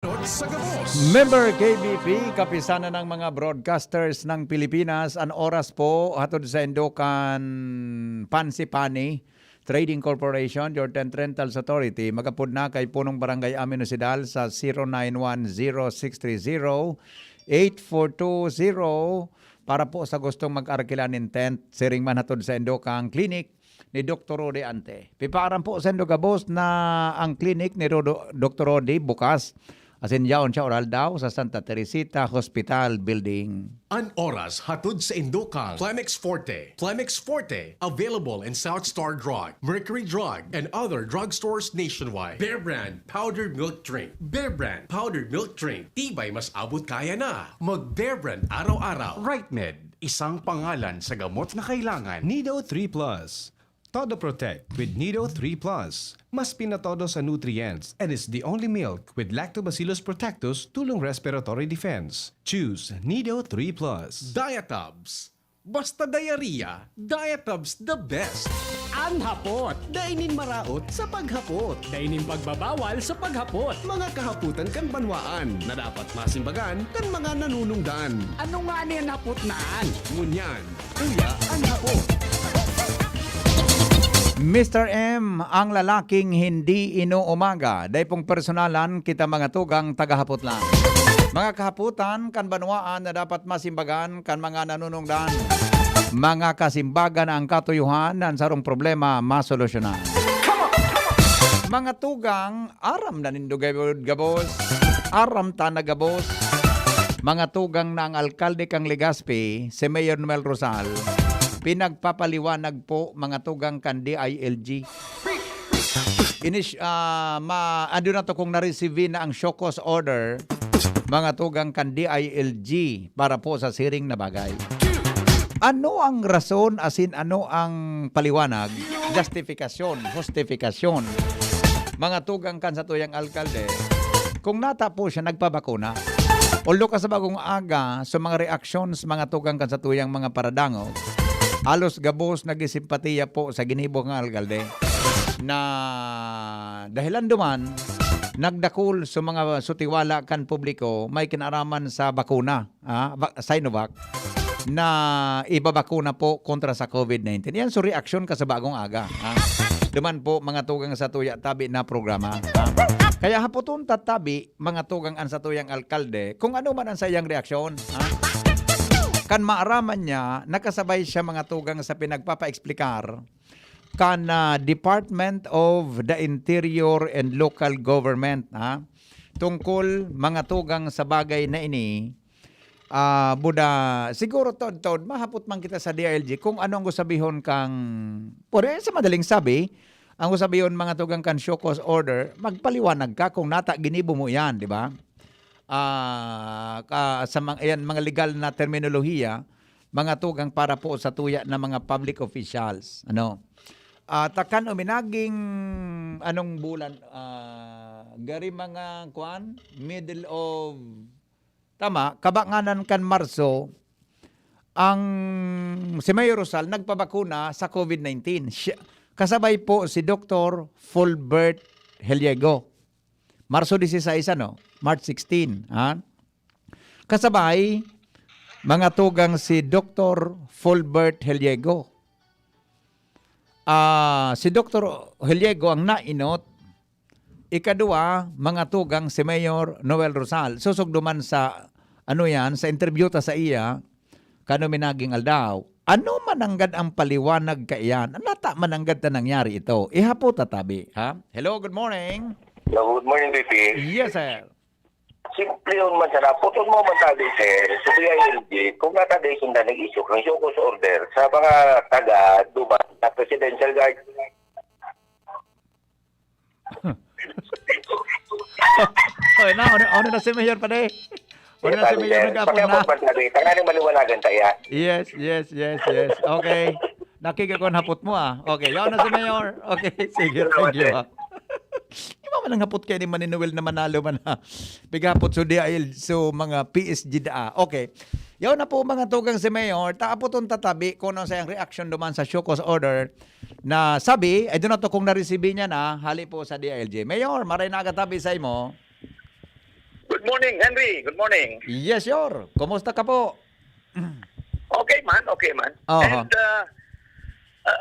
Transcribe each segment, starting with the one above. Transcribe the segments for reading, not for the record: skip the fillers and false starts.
Sa gabos. Member KBP, kapisanan ng mga broadcasters ng Pilipinas. Ang oras po, hatod sa Indokan Pansipani Trading Corporation, Jordan Rentals Authority. Magapod na kay punong barangay Aminosidal sa 0910-630-8420 para po sa gustong mag-arkilanin tent. Siring man hatod sa Indokan Clinic ni Dr. Rodi Ante. Pipaaram po sa Indogabos na ang clinic ni Dr. Rodi bukas. Asin yaon siya oral daw sa Santa Teresita Hospital Building. An oras hatod sa Indokang Plemex Forte. Plemex Forte, available in South Star Drug, Mercury Drug, and other drugstores nationwide. Bear Brand Powdered Milk Drink. Bear Brand Powdered Milk Drink. Tibay mas abot kaya na. Mag Bear Brand araw-araw. RightMed, isang pangalan sa gamot na kailangan. Nido 3 Plus. Todo Protect with Nido 3 Plus. Mas pinatodo sa nutrients and is the only milk with Lactobacillus protectus tulong respiratory defense. Choose Nido 3 Plus. Diatabs. Basta diarrhea, Diatabs the best. Ang hapot. Dainin maraot sa paghapot. Dainin pagbabawal sa paghapot. Mga kahaputan kan banwaan na dapat masimbagan kan mga nanunungdan. Ano nga niyan hapot naan? Ngunyan, kuya ang hapot. Mr. M, ang lalaking hindi inuumaga. Dahil pong personalan, kita mga tugang tagahapot lang. Mga kahaputan, kan banwaan na dapat masimbagan, kan mga nanunungdan. Mga kasimbagan ang katuyuhan ng sarong problema masolusyonan. Mga tugang, aram na nindo gabos. Aram ta na gabos. Mga tugang na ang alkalde kang Legazpi, si Mayor Noel Rosal, pinagpapaliwanag po mga tugang kan DILG. Ando na to kung na-receive na ang show cause order mga tugang kan DILG para po sa siring na bagay. Ano ang rason asin ano ang paliwanag? Justifikasyon, justifikasyon. Mga tugang kan sa tuyang alkalde, kung nata po siya nagpabakuna, although ka sa bagong aga sa mga reactions mga tugang kan sa tuyang mga paradango, halos gabos nagisimpatiya po sa ginibong ng alkalde na dahilan duman nagdakul sa mga sutiwala kan publiko may kinaraman sa bakuna, Sinovac, na ibabakuna po kontra sa COVID-19. Yan so reaksyon ka sa bagong aga. Duman po mga tugang sa tuya tabi na programa. Kaya hapoton tatabi mga tugang an sa tuyang alkalde kung ano man ang sayang reaksyon. Kan maaraman niya, nakasabay siya mga tugang sa pinagpapa-eksplikar kan Department of the Interior and Local Government tungkol mga tugang sa bagay na ini. Siguro tod mahapot man kita sa DILG kung ano ang gusabihon kang, pwede sa madaling sabi, ang gusabihon mga tugang kan show cause order, magpaliwanag ka kung nata ginibo mo yan, di ba? Sa mga legal na terminolohiya, mga tugang para po sa tuya na mga public officials. Takan uminaging anong bulan, gari mga middle of, kabanganan kan Marso, ang si Mayor Rosal nagpabakuna sa COVID-19. Kasabay po si Dr. Fulbert Heliego. Marso 16, March 16. Kasabay, mga tugang si Dr. Fulbert Heliego. Si Dr. Heliego ang nainot. Ikadua, mga tugang si Mayor Noel Rosal. Susugduman sa, sa interview ta sa iya, kano minaging aldaw. Ano mananggad ang paliwanag ka iyan? Nata mananggad na nangyari ito? Ihapot tatabi. Hello, good morning. Hello, good morning, BP. Yes, sir. Simple yun man sana. Putol mo man tabi, sir. Sa DILG, kung nataday sinda nag-issue ng show cause order sa mga taga-Dubai na presidential guard. Ano na si Mayor pa de? Ano na si Mayor nag-apon na? Tanganing maliwanagan tayo. Yes. Okay. Nakikakon hapot mo Okay, yun na si Mayor. Okay, sige, thank you Di ba man ang hapot kayo ni Maninuel na manalo man Bigapot so DIL so mga PSG da. Okay. Yaw na po mga tugang si Mayor, taapoton tatabi kung ano sayang reaction duman sa show cause order na sabi, I do not know kung na-receive niya na, hali po sa DILG. Mayor, maray na agatabi sa imo. morning, Henry. Good morning. Yes, Yor. Kumusta ka po? Okay, man. Okay, man. Aha. And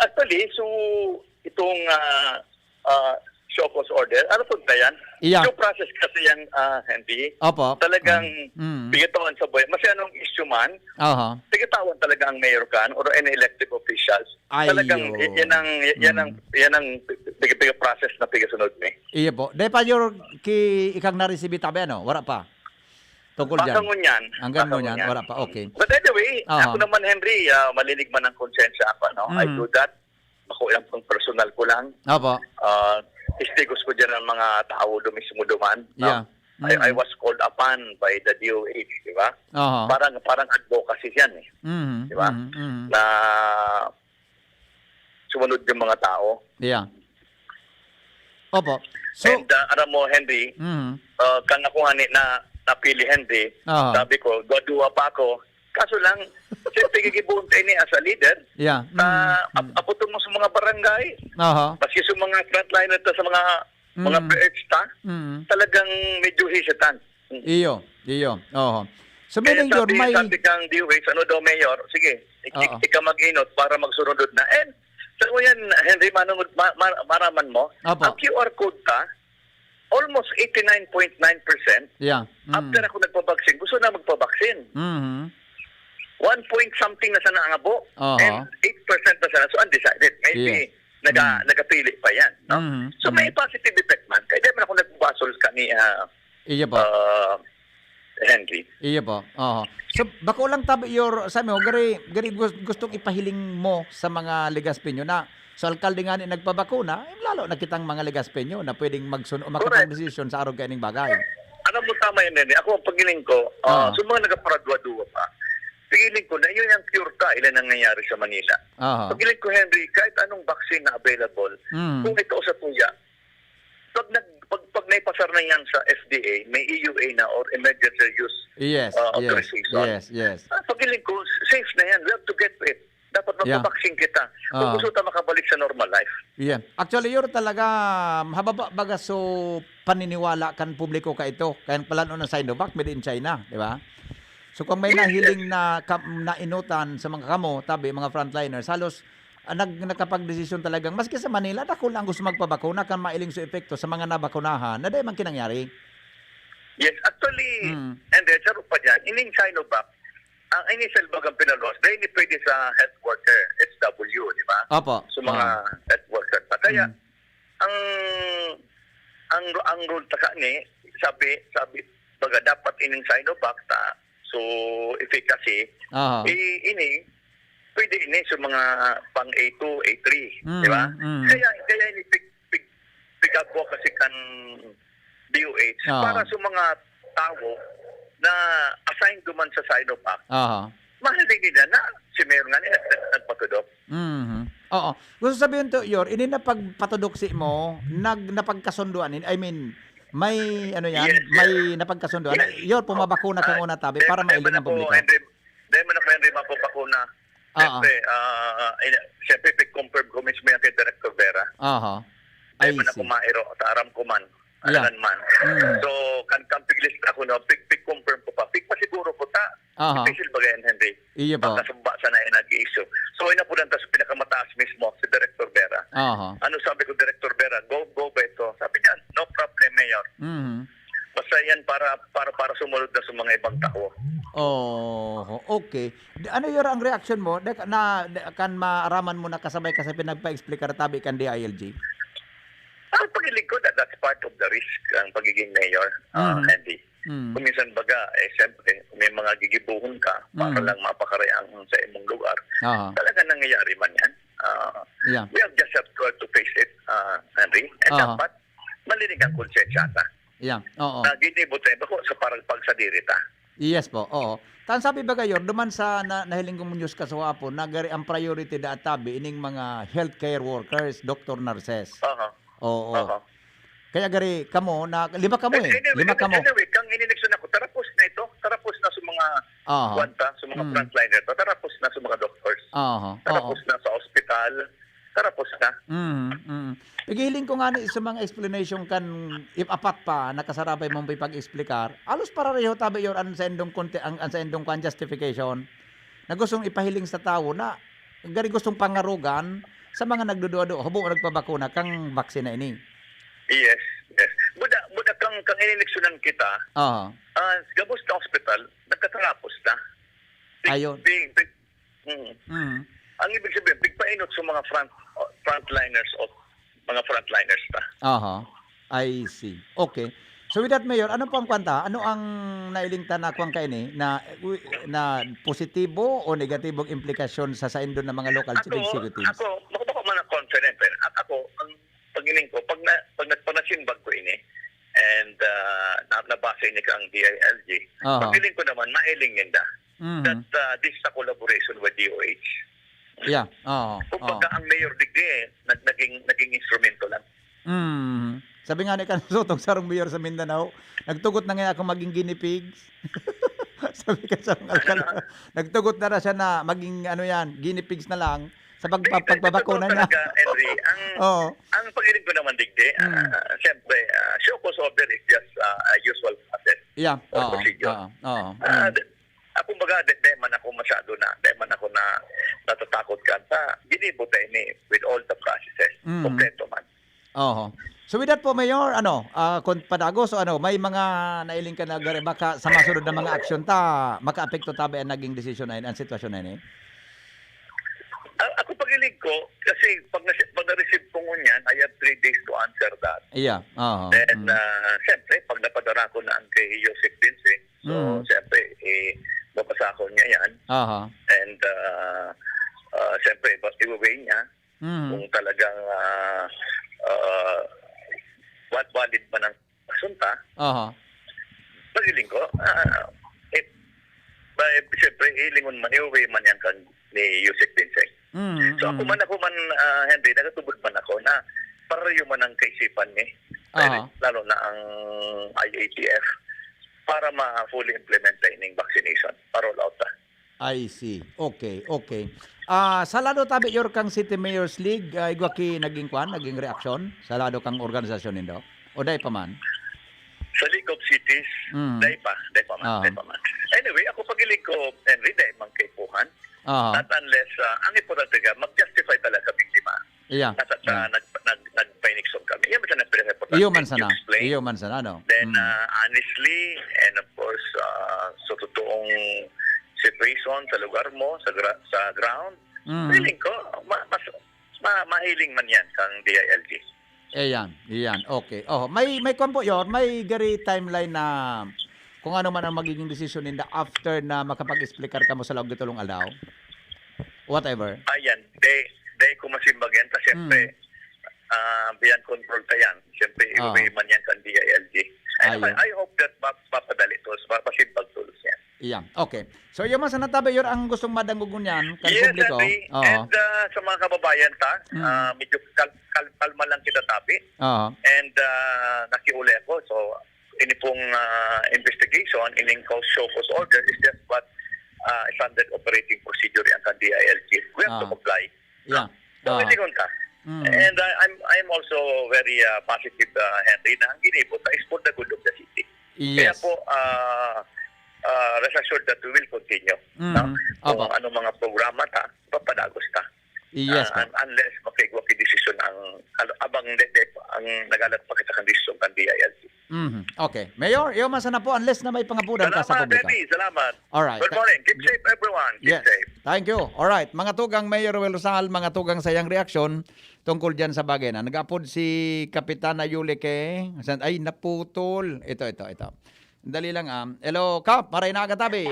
actually, so itong show cause order, ano po ba yan? Yeah. Yung process kasi yan, Henry. Opo. Talagang Mm. bigatawan sa buhay. Mas anong issue man, Aha. bigatawan talaga ang mayor kan or any elected officials. Ay, Talagang yo. yan ang biga process na bigasunod ni. Iya po. Dahil pa Yor, ikang nareceive tabi, ano? Wala pa. Tungkol dyan. Pakangon yan. Hanggang mo Pakangon yan. Wala pa. Okay. But anyway, Aha. ako naman, Henry, malinig man ang konsensya ako. No? I do that. Ako lang pang personal ko lang. Opo. Istigos ko dyan ang mga tao mismo duman. Yeah. No? I was called upon by the DOH, di ba? Aha. Parang advocacy yan eh. Mhm. Di ba? Mhm. Na sumunod yung mga tao. Yeah. Opo. So, And alam mo, Henry, kang ako na napili, Henry, Aha. sabi ko, gaduwa pa ako. Kaso lang, siyempre gigibuntay ni as a leader, yeah. aputong mo sa mga barangay, Aha. maski sa mga frontliner to sa mga PH ta, talagang medyo hesitant. Iyo. Oho. So, Kaya meaning Yor, may... sabi kang DOH, ano daw, Mayor, sige, Oo. ikaw mag-inot para magsunod na. And, sa mo yan, Henry, maraman mo, Opo. ang QR code ta, almost 89.9%, Yeah. after ako nagpabaksin, gusto na magpabaksin. Mhm. 1 point something na sana ang abo, Aha. and 8% na sana. So, undecided. Maybe, nagapili pa yan. No? So, may positive effect man. Kaya di man ako nagbasol ka ni Iya po. Henry. Iya po. Oho. So, bako lang tabi Yor, sa mo, gari gustong ipahiling mo sa mga Legaspenyo na sa alkalde nga ni nagpabakuna, lalo na kitang mga Legaspenyo na pwedeng makapag-desisyon sa araw kaning bagay. Alam mo, tama yun, Henry. Ako, ang pagiling ko, sa mga nagaparadwa-duwa pa, pagiling ko na yun yung cure ka, ilan ang nangyari sa Manila. Aha. Pagiling ko, Henry, kahit anong vaccine na available, kung ito sa tuya, pag naipasar na yan sa FDA, may EUA na or emergency use Yes. authorization. Yes. Pagiling ko, safe na yan. We have to get it. Dapat magpapaksin kita. Kung gusto tayo makabalik sa normal life. Yeah. Actually, Yor, talaga hababa baga so paniniwala kan publiko ka ito. Kaya palano ng Sinovac made in China, di ba? So kung may nahiling na inutan sa mga kamo, tabi, mga frontliners, halos nagkapag-desisyon talagang, maski sa Manila, dako lang gusto magpabakuna kan mailing sa epekto sa mga nabakunahan, na dahil man kinangyari. Yes, actually, and then, sa pa dyan, ining Sinovac, ang initial bagang pinalos, dahil hindi pwede sa health worker, SW, di ba? Opo. So mga health worker pa. Kaya, ang rule ta ni, sabi, baga dapat ining Sinovac ta, so efficacy, ini, pwede ini sa mga pang A2, A3, di ba? Kaya ini pick up ko kasi kan DOH para sa mga tao na assigned duman sa Sinovac. Mahal din nila na si Mayor nga nila nagpatudok. Oo. Gusto sabihin to, Yor, ini na pagpatudoksi mo, napagkasunduan, I mean, may ano yan, may napagkasunduan. Yor, pumabakuna kang una tabi para mailing ang publiko. Dahil mo na Henry mapapakuna. Siyempre, pig-confirm ko mismo yan kay Director Vera. Dahil mo na kumairo, taram ko man. Alam man. So, kan piglis ako na, pig-confirm ko pa. Pig-pasiguro ko ta. Special bagayan, Henry. Iya po. Pagkasumba sana yung nag-issue. So, inapunan ta sa pinakamataas mismo, si Director Vera. Ano sabi ko, Director Vera? Go ba ito? Sabi niya, no problem, Mayor. Basta yan para sumunod na sa mga ibang tao. Oh, okay. Ano yung ang reaction mo? Kan maaraman mo na kasabay kasi pinagpa-explicar tabi kan DILG? Ang pagilig ko, that's part of the risk ang pagiging mayor, Andy. Kung minsan baga, siyempre, may mga gigibuhon ka para lang mapakareang sa imong lugar. Talaga nangyayari man yan. We have just to face it, Henry. And dapat, malinig ang konsensya ta. Na ginibot tayo ako sa parang pagsadiri ta. Yes po, oo. Tan sabi ba kayo, duman sa nahiling kong news kaswapo, nagari ang priority da tabi ining mga healthcare workers, doctor, nurses. Oo. Kaya gari kamo na lima kamo eh. Lima kamo. Anyway, kang ininekson ako, tarapos na ito. Tarapos na sa mga kwanta, sa mga frontliner. Tarapos na sa mga doctors. Tarapos na sa ospital. Tarapos na. Pigiling ko nga ni sa mga explanation kan if apat pa nakasarabay mong pag-explikar. Alos para reho tabi yor an sa endong ang sa endong kan justification na gustong ipahiling sa tao na gari gustong pangarugan sa mga nagduduado hubong nagpabakuna kang vaksina ini. Yes, yes. Buda kang inileksyonan kita, Oo. gabos na hospital, nagkatarapos na. Ayun. Ang ibig sabihin, bigpainot sa mga frontliners o mga frontliners ta. Aha. I see. Okay. So with that, Mayor, ano po ang kwanta? Ano ang nailingtan na kwang kaini na positibo o negatibong implikasyon sa saindo ng mga local executives? Ako, makabako man ang confident. At ako, ang pagiling ko, pag nagpanasimbag ko ini, and nabasa ini ka ang DILG, pagiling ko naman, mailing nila that this is a collaboration with DOH. Yeah. Kung pagka ang mayor digdi, naging instrumento lang. Sabi nga ni Kansotong sarong mayor sa Mindanao, nagtugot na nga ako maging guinea pigs. Sabi ka sa mga nagtugot na siya na maging guinea pigs na lang sa pagbabakuna niya. Henry, ang pagiling ko naman digdi, siyempre, show cause order is just usual process. Yeah. Or procedure. Ako baga, di man ako masyado na natatakot ka sa ginibutay ni with all the processes. Kompleto man. So with that po, Mayor, kung padagos o may mga nailing ka na baka sa masunod na mga aksyon maka-apekto tabi ang naging desisyon na ang sitwasyon na ini? Ako pagilig ko, kasi pag na-receive ko ngunyan, I have 3 days to answer that. Yeah. And siyempre, pag napadara ko na ang kay Joseph Vincent, so siyempre, mapasa ko niya yan. And siyempre, i-weigh niya kung talagang valid man ang asunta. Pagiling ko, siyempre, ilingon man, i-weigh man yan kan ni Joseph Vincent. So ako man, Henry, nagatubod man ako na parayo man ang kaisipan ni, lalo na ang IATF, para ma-fully implement na ining vaccination, pa-roll out na. I see. Okay. Sa lado tabi yor kang City Mayors League, igwaki naging reaksyon sa lado kang organisasyon nindo? O day pa man? Sa League of Cities, day pa man. Anyway, ako pagiling ko, Henry, day man kay Puhan. Not unless, ang importante ka, mag-justify talaga biktima. Yeah. Nag-painixon kami. Yan ba siya nag-report? Iyo man sana, no? Then, honestly, and of course, sa totoong situation sa lugar mo, sa ground, feeling ko, mahiling man yan kang DILG. Iyan. Okay. May kompo yor, may gari timeline na kung ano man ang magiging desisyon ninda after na makapag-explicar ka mo sa loob tulong alaw? Whatever. Ayan, day ko masimbag yan. Kasi siyempre, beyond control ka yan. Siyempre, iuwi man yan sa DILG. I hope that papadali to, papasimbag tulos yan. Iyan. Okay. So, yung mas natabi yun ang gustong madangugon yan kan yes, publiko. And sa mga kababayan medyo kalma lang kita tabi. And nakiuli ako. So, ini pong investigation, ining show cause order is just what standard operating procedure ang DILG. We have to comply. Yeah. So, ilingon ka. And I'm also very positive, Henry, na ang ginibot is for the good of the city. Yes. Kaya po, rest assured that we will continue. Kung ano mga programa papadagos ta. Yes. Unless makigwaki decision ang nagalat pa kita kang decision ng DILG. Okay. Mayor, iyo man sana po unless na may pangapunan ka sa publika. Salamat. Alright. Good morning. Keep safe, everyone. Keep safe. Thank you. Alright. Mga tugang Mayor Rosal, mga tugang sayang reaksyon tungkol dyan sa bagay na. Nag-upload si Kapitana Yulike. Ay, naputol. Ito. Dali lang. Hello, Kap. Maray na agatabi.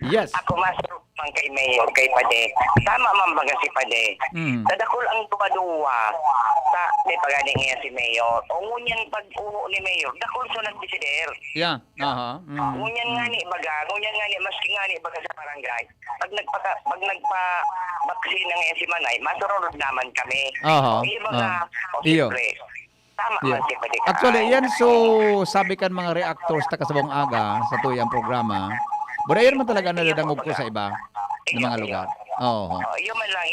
Yes. Ako masarap man kay Mayor, kay Pade. Tama man baga si Pade. Dadakol ang duwa-duwa sa may pagani niya si Mayor. O ngunyan pag-uho ni Mayor, dakol sa nagdesider. Yeah. Ngunyan nga ni maski nga ni baga sa barangay. Pag nagpa-vaccine nga si Manay, masurod naman kami. Iyo. Tama man si Pade. Actually, yan sabi kan mga reactors ta kasabong aga sa tuyang programa. Budayon man talaga nadadangog ko sa iba ng mga lugar. Oo. Human lang.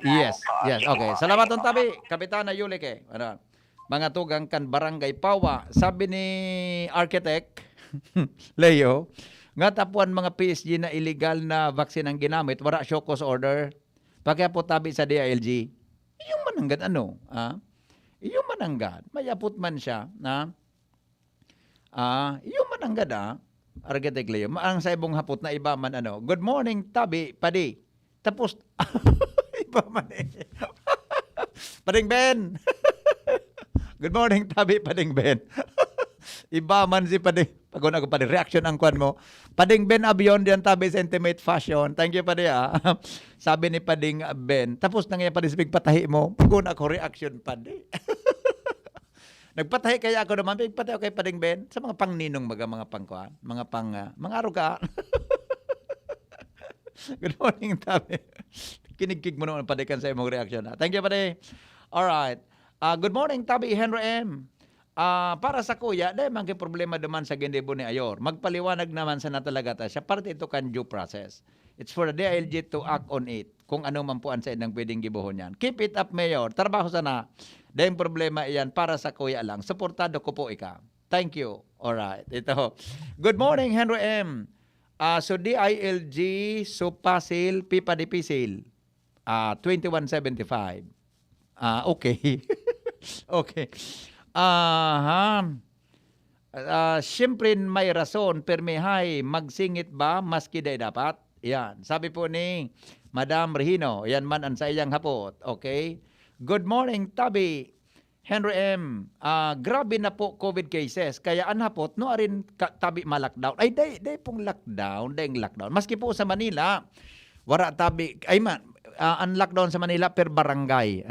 Yes, Oo, yes. sige Okay. po. Salamat Sige on po. tabi. Kapitana Yulike. Ano? Mga tugang kan barangay Pawa. Sabi ni architect Leo, nga tapuan mga PSG na illegal na vaccine ang ginamit, wala show cause order. Pagkaya po tabi sa DILG. Iyong mananggan ano? Iyong mananggan. Mayapot man siya na iyong mananggan architect Leo. Ang sa ibong hapot na iba man ano. Good morning tabi, padi. Tapos, iba man eh. Pading Ben. Good morning, tabi, Pading Ben. Iba man si Pading. Pagod ako, Pading. Reaction ang kwan mo. Pading Ben Abion diyan tabi sa intimate fashion. Thank you, Pading. Sabi ni Pading Ben. Tapos na ngayon, Pading, sabig patahi mo. Pagod ako, reaction, Pading. Nagpatahi kaya ako naman. Patahi ako kay Pading Ben. Sa mga pangninong mga pangkuan. Mga aruga. Good morning, tabi. Kinigkig mo naman, Padikan, sa imong reaction. Thank you, Padi. Alright. Good morning, tabi, Henry M. Para sa kuya, dahil mga problema naman sa gindibo ni Ayor. Magpaliwanag naman sa natalaga ta siya. Parte ito kan due process. It's for the DILG to act on it. Kung ano man po ang sa inang pwedeng gibuhon yan. Keep it up, Mayor. Trabaho sana. Dahil problema iyan para sa kuya lang. Suportado ko po ika. Thank you. Alright. Ito. Good morning, Henry M. So DILG, Supasil, Pipa de Pisil, 2175. Okay. Okay. Siyempre may rason, permihay, magsingit ba, maski day dapat? Yan. Sabi po ni Madam Regino, yan man ang sa iyang hapot. Okay. Good morning, Tabi. Henry M. Grabe na po COVID cases. Kaya anhapot, no arin tabi ma-lockdown. Ay, day pong lockdown. Maski po sa Manila, wara tabi, ay man, ang lockdown sa Manila per barangay.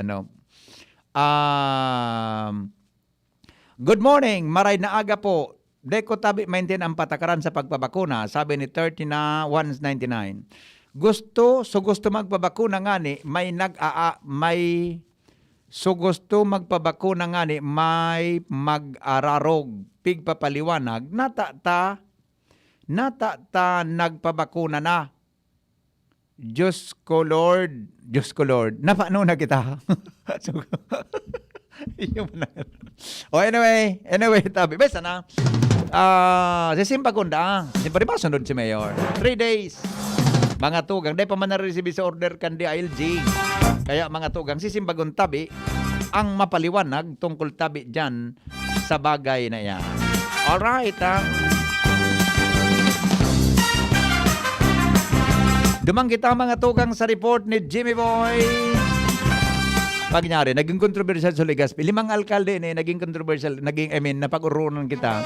Good morning, maray na aga po. Day ko tabi maintain ang patakaran sa pagpabakuna. Sabi ni 30 na 199. Gusto magpabakuna nga ni, So gusto magpabakuna nga ni may mag-ararog pigpapaliwanag nata nagpabakuna na. Diyos ko Lord. Napano na kita. Anyway, tabi. Basta na. Sisimpa kunda. Siyempre ba sunod si Mayor? 3 days. Mga tugang. Dahil pa man na-receive sa order kan DILG. Kaya mga tugang, sisimbagon tabi ang mapaliwanag tungkol tabi dyan sa bagay na yan. Alright, Dumang kita mga tugang sa report ni Jimmy Boy. Pagyari, naging controversial sa Legazpi. 5 alkalde naging controversial, napag-urunan kita.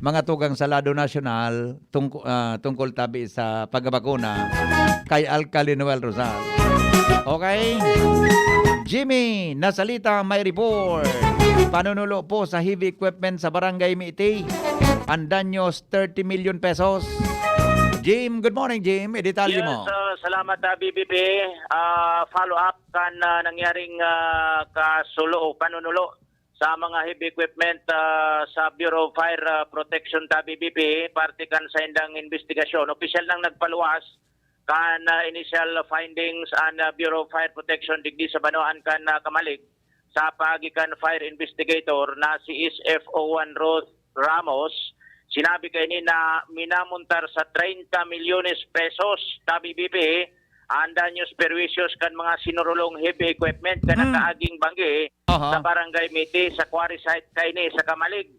Mga tugang sa Lado National tungkol tabi sa pagbabakuna kay Alcalde Noel Rosal. Okay? Jimmy, nasalita may report. Panunulo po sa heavy equipment sa Barangay Miti. Ang danyos 30 million pesos. Jim, good morning, Jim. Detalye mo. Salamat, BBB. Follow up kan nangyaring kasulo o panunulo sa mga heavy equipment sa Bureau of Fire Protection BBB. Parte kan sa indang investigasyon. Opisyal nang nagpaluwas kan initial findings and Bureau of Fire Protection digdi sa Banoan kan Kamalig sa pagikan fire investigator na si SFO1 Ruth Ramos. Sinabi kay ni na minamuntar sa 30 milyones pesos BBB ang danyos perwisyos kan mga sinurulong heavy equipment kan nakaaging banggi sa Barangay Miti sa quarry site kay ni sa Kamalig.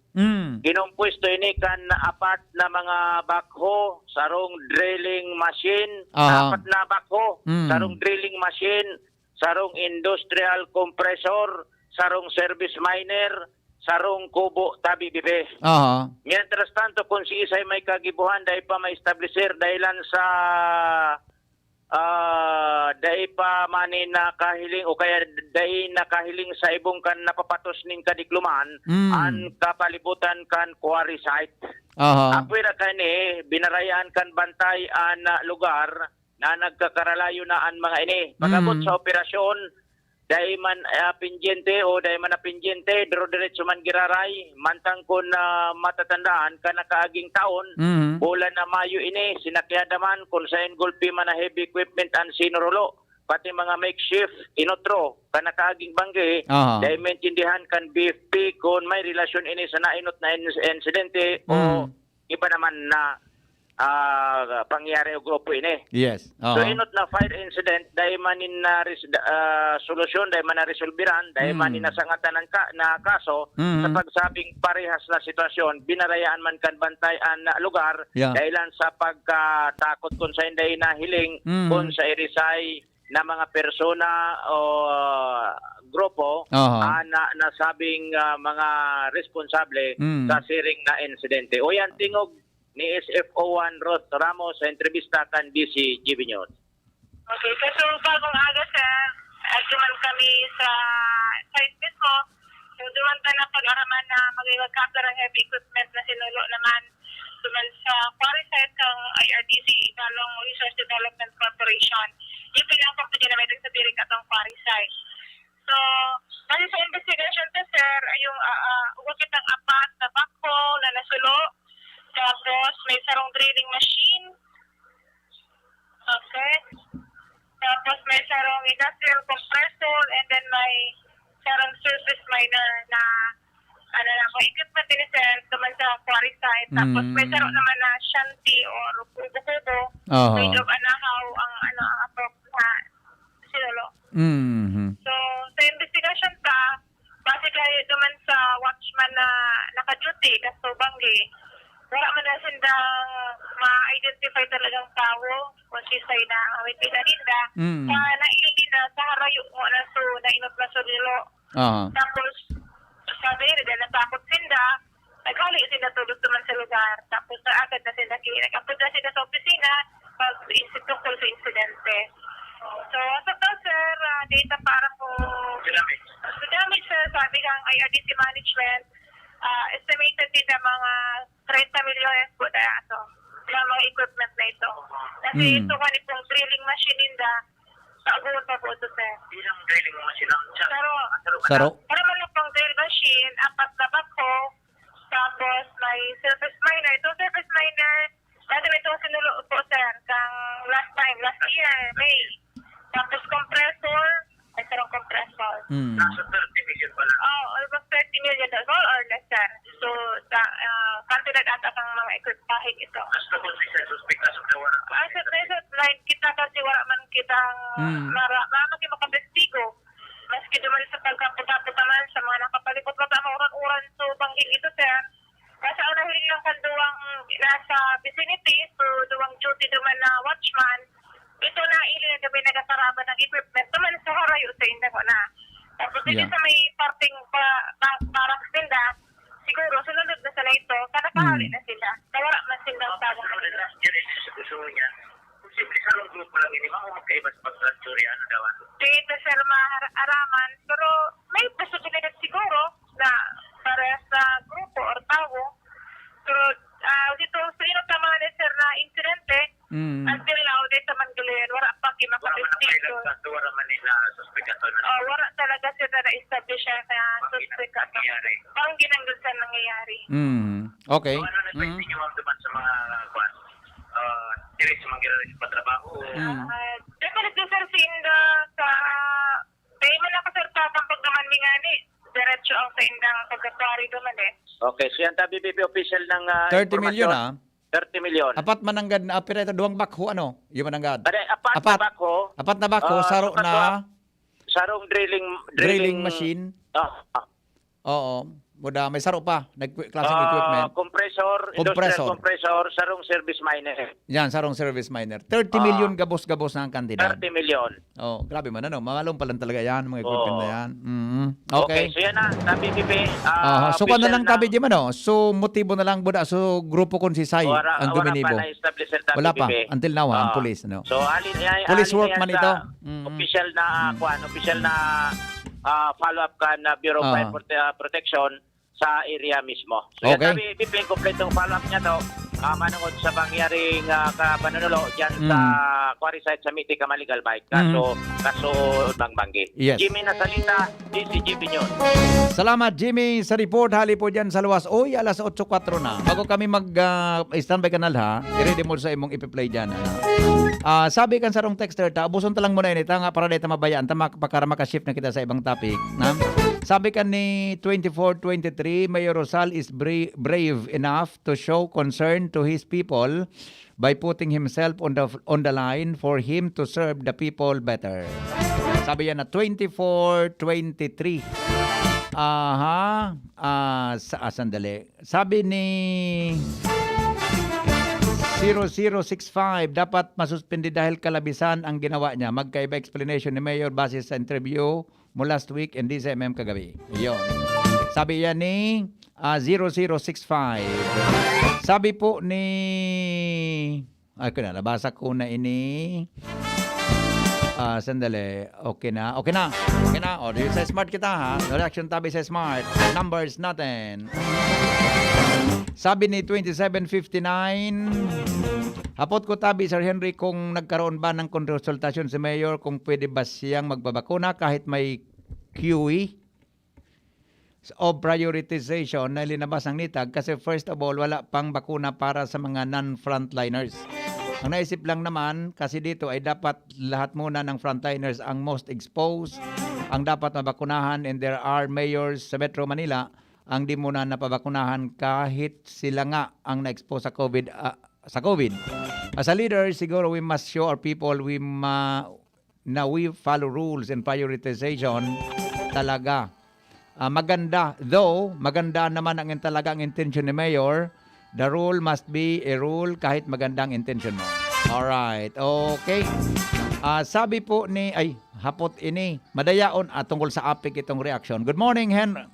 Ginumpwesto ini kan apat na mga backhoe, sarong drilling machine, apat na backhoe, sarong drilling machine, sarong industrial compressor, sarong service miner, sarong kubo BBB. Mientras tanto, kung si Isay may kagibuhan, dahil pa ma-establisher dahilan sa dahil pa mani nakahiling o kaya dahil nakahiling sa ibong kan napapatos ning kadikluman ang kapalibutan kan quarry site. Apwira kani binarayaan kan bantay an lugar na nagkakaralayo na ang mga ini. Pagabot sa operasyon, dahil man pinjente o dahil man na pinjente, diretso man giraray, mantang kun matatandaan ka na kaaging taon, bulan na Mayo ini, sinakyada man kung sa engulpi man na heavy equipment ang sinurolo, pati mga makeshift, inotro, ka na kaaging bangge, dahil maintindihan kan BFP kung may relasyon ini sa nainot na insidente o iba naman na pangyari o grupo ini. Yes. So inot na fire incident dahil manin na solusyon, dahil man na resolbiran, dahil manin na sangatan na kaso sa pagsabing parehas na sitwasyon, binarayaan man kan bantayan na lugar dahilan sa pagkatakot kung sa hindi na hiling kung sa irisay na mga persona o grupo na nasabing mga responsable sa siring na insidente. O yan tingog ni SFO1 Ruth Ramos sa entrevista kan DZGB News. Okay, so bagong aga sir, duman kami sa site mismo. So duman tayo na pag-araman na mag-capture ng heavy equipment na sinulo naman duman sa quarry site ng IRDC, Igalong Resource Development Corporation. Yung pinapang pa dinamitin sa diring atong quarry site. So, kasi sa investigation to sir, yung uwakit ng apat na bako na nasulo. Tapos, may sarong drilling machine. Okay. Tapos, may sarong industrial compressor and then may sarong surface miner na equipment din sir, naman sa quarry site. Tapos, may sarong naman na shanty or kubo-kubo. May job anahaw ang approach na sinulo. So, sa investigation pa, basically, naman sa watchman na naka-duty, kaso banggi, wala man na sila ma-identify talagang tao kung siya na may pinaninda. Nailin na sa harayo mo na so nainot na solilo. Tapos sabi nila natakot sila, naghali sila tulog naman sa lugar. Tapos naagad na sila, nag-apod na sila sa opisina pag-isip tungkol sa insidente. So as of now sir, data para po sa damage sir, sabi ng IRDC management, estimated din na mga 30 milyon po na ito. Yung mga equipment na ito. Kasi ito kung itong drilling machine nila, pag-uot pa po ito, sir. Ilang drilling machine ang Saro. Para man pang drill machine, apat na bako, tapos may surface miner. Itong surface miner, dati may itong sinulo po, sir, kang last year, May. Tapos compressor, may sarong compressor. nasa 30 million pala. Almost 30 million more or less, sir. So, kantilad ata ang mga equipahing ito. Basta kung suspect sa wala. Like, kita kasi wala man kitang maraming makabestigo. Maski duman sa pagkaputa-puta man sa mga nakapalipot na tama uran-uran so bangging ito, sir. Kasi ang nahiling lang kanduwang nasa vicinity, so duwang duty duman na watchman, ito na ili na gabi nagasarama ng equipment. Duman sa harayo sa inda ko na. Tapos hindi sa may parting parang tinda, siguro sunod na sila ito, kanakahali na sila. Nawala man silang tawang kanila. Gusto niya. Kung simple sa long grupo lang ini, mga magkaiba sa pag-transferya, ano daw? Dito sir araman, pero may posibilidad siguro na para sa grupo or tao. Pero dito sa inong tama na sir na insidente, until now, dito man gulin, wala pa kimakapistig. Wala man nila suspekato na. Wala talaga sila na-establish na suspekato. Parang ginanggol sa nangyayari. Okay. Ano na-expect niyo ma'am sa mga kwan? Diretso mangyari sa patrabaho? Definitely sir, sinda sa tayo man ako sir tatang naman mi nga ni. Diretso ang sa indang pagkatwari naman eh. Okay, so yan tabi BB official ng 30 million 30 million. Apat mananggad na operator, duwang bakho, ano? Yung mananggad. Apat na bako. Apat na bakho, saro na... Sarong drilling machine. Oo. Muda, may saro pa. Klaseng equipment. Industrial compressor, sarong service miner. Yan, sarong service miner. 30 million gabos-gabos na ang kantidad. 30 million. Oh, grabe man, ano? Mamalong pa lang talaga yan, mga equipment na yan. Okay. So yan na, tabi BB. So kung na lang tabi di man, so motibo na lang buda, so grupo kon si Sai, ang Dominibo. Wala pa, until now, ang police. No? So, police work man ito. Official na, follow-up ka na Bureau of Fire Protection sa area mismo. So, okay. yan tabi BB, kompletong follow-up niya to. manungod sa pangyaring panunulo dyan sa quarry site sa Miti Kamaligal Bike. Kaso banggit. Yes. Jimmy Nasalita, DZGB News. Salamat Jimmy sa report. Hali po dyan sa luwas. Uy, alas 8:04 na. Bago kami mag-standby kanal ha, i-ready mo sa imong ipi-play dyan. Sabi kan sarong texter ta, abuson ta lang muna ini nga para dito mabayaan ta para maka-shift na kita sa ibang topic. Sabi kan ni 2423, Mayor Rosal is brave enough to show concern to his people by putting himself on the line for him to serve the people better. Sabi yan na 2423. Sandali. Sabi ni 0065, dapat masuspindi dahil kalabisan ang ginawa niya. Magkaiba explanation ni Mayor base sa interview mo last week and DZMM kagabi. Yun. Sabi yan ni 0065. Sabi po ni... nabasa ko na ini. Sandali. Okay na. O, sa smart kita ha. Reaction tabi sa smart. Numbers natin. Sabi ni 2759, hapot ko tabi Sir Henry kung nagkaroon ba ng konsultasyon si Mayor kung pwede ba siyang magbabakuna kahit may QE o prioritization na linabas ang nitag kasi first of all wala pang bakuna para sa mga non-frontliners. Ang naisip lang naman kasi dito ay dapat lahat muna ng frontliners ang most exposed ang dapat mabakunahan and there are mayors sa Metro Manila ang di muna napabakunahan kahit sila nga ang na-expose sa COVID. As a leader, siguro we must show our people na we follow rules and prioritization talaga. Maganda naman ang talagang intention ni Mayor. The rule must be a rule kahit magandang intention mo. Alright, okay. Sabi po ni, hapot ini, madayaon tungkol sa APIC itong reaction. Good morning, Henry.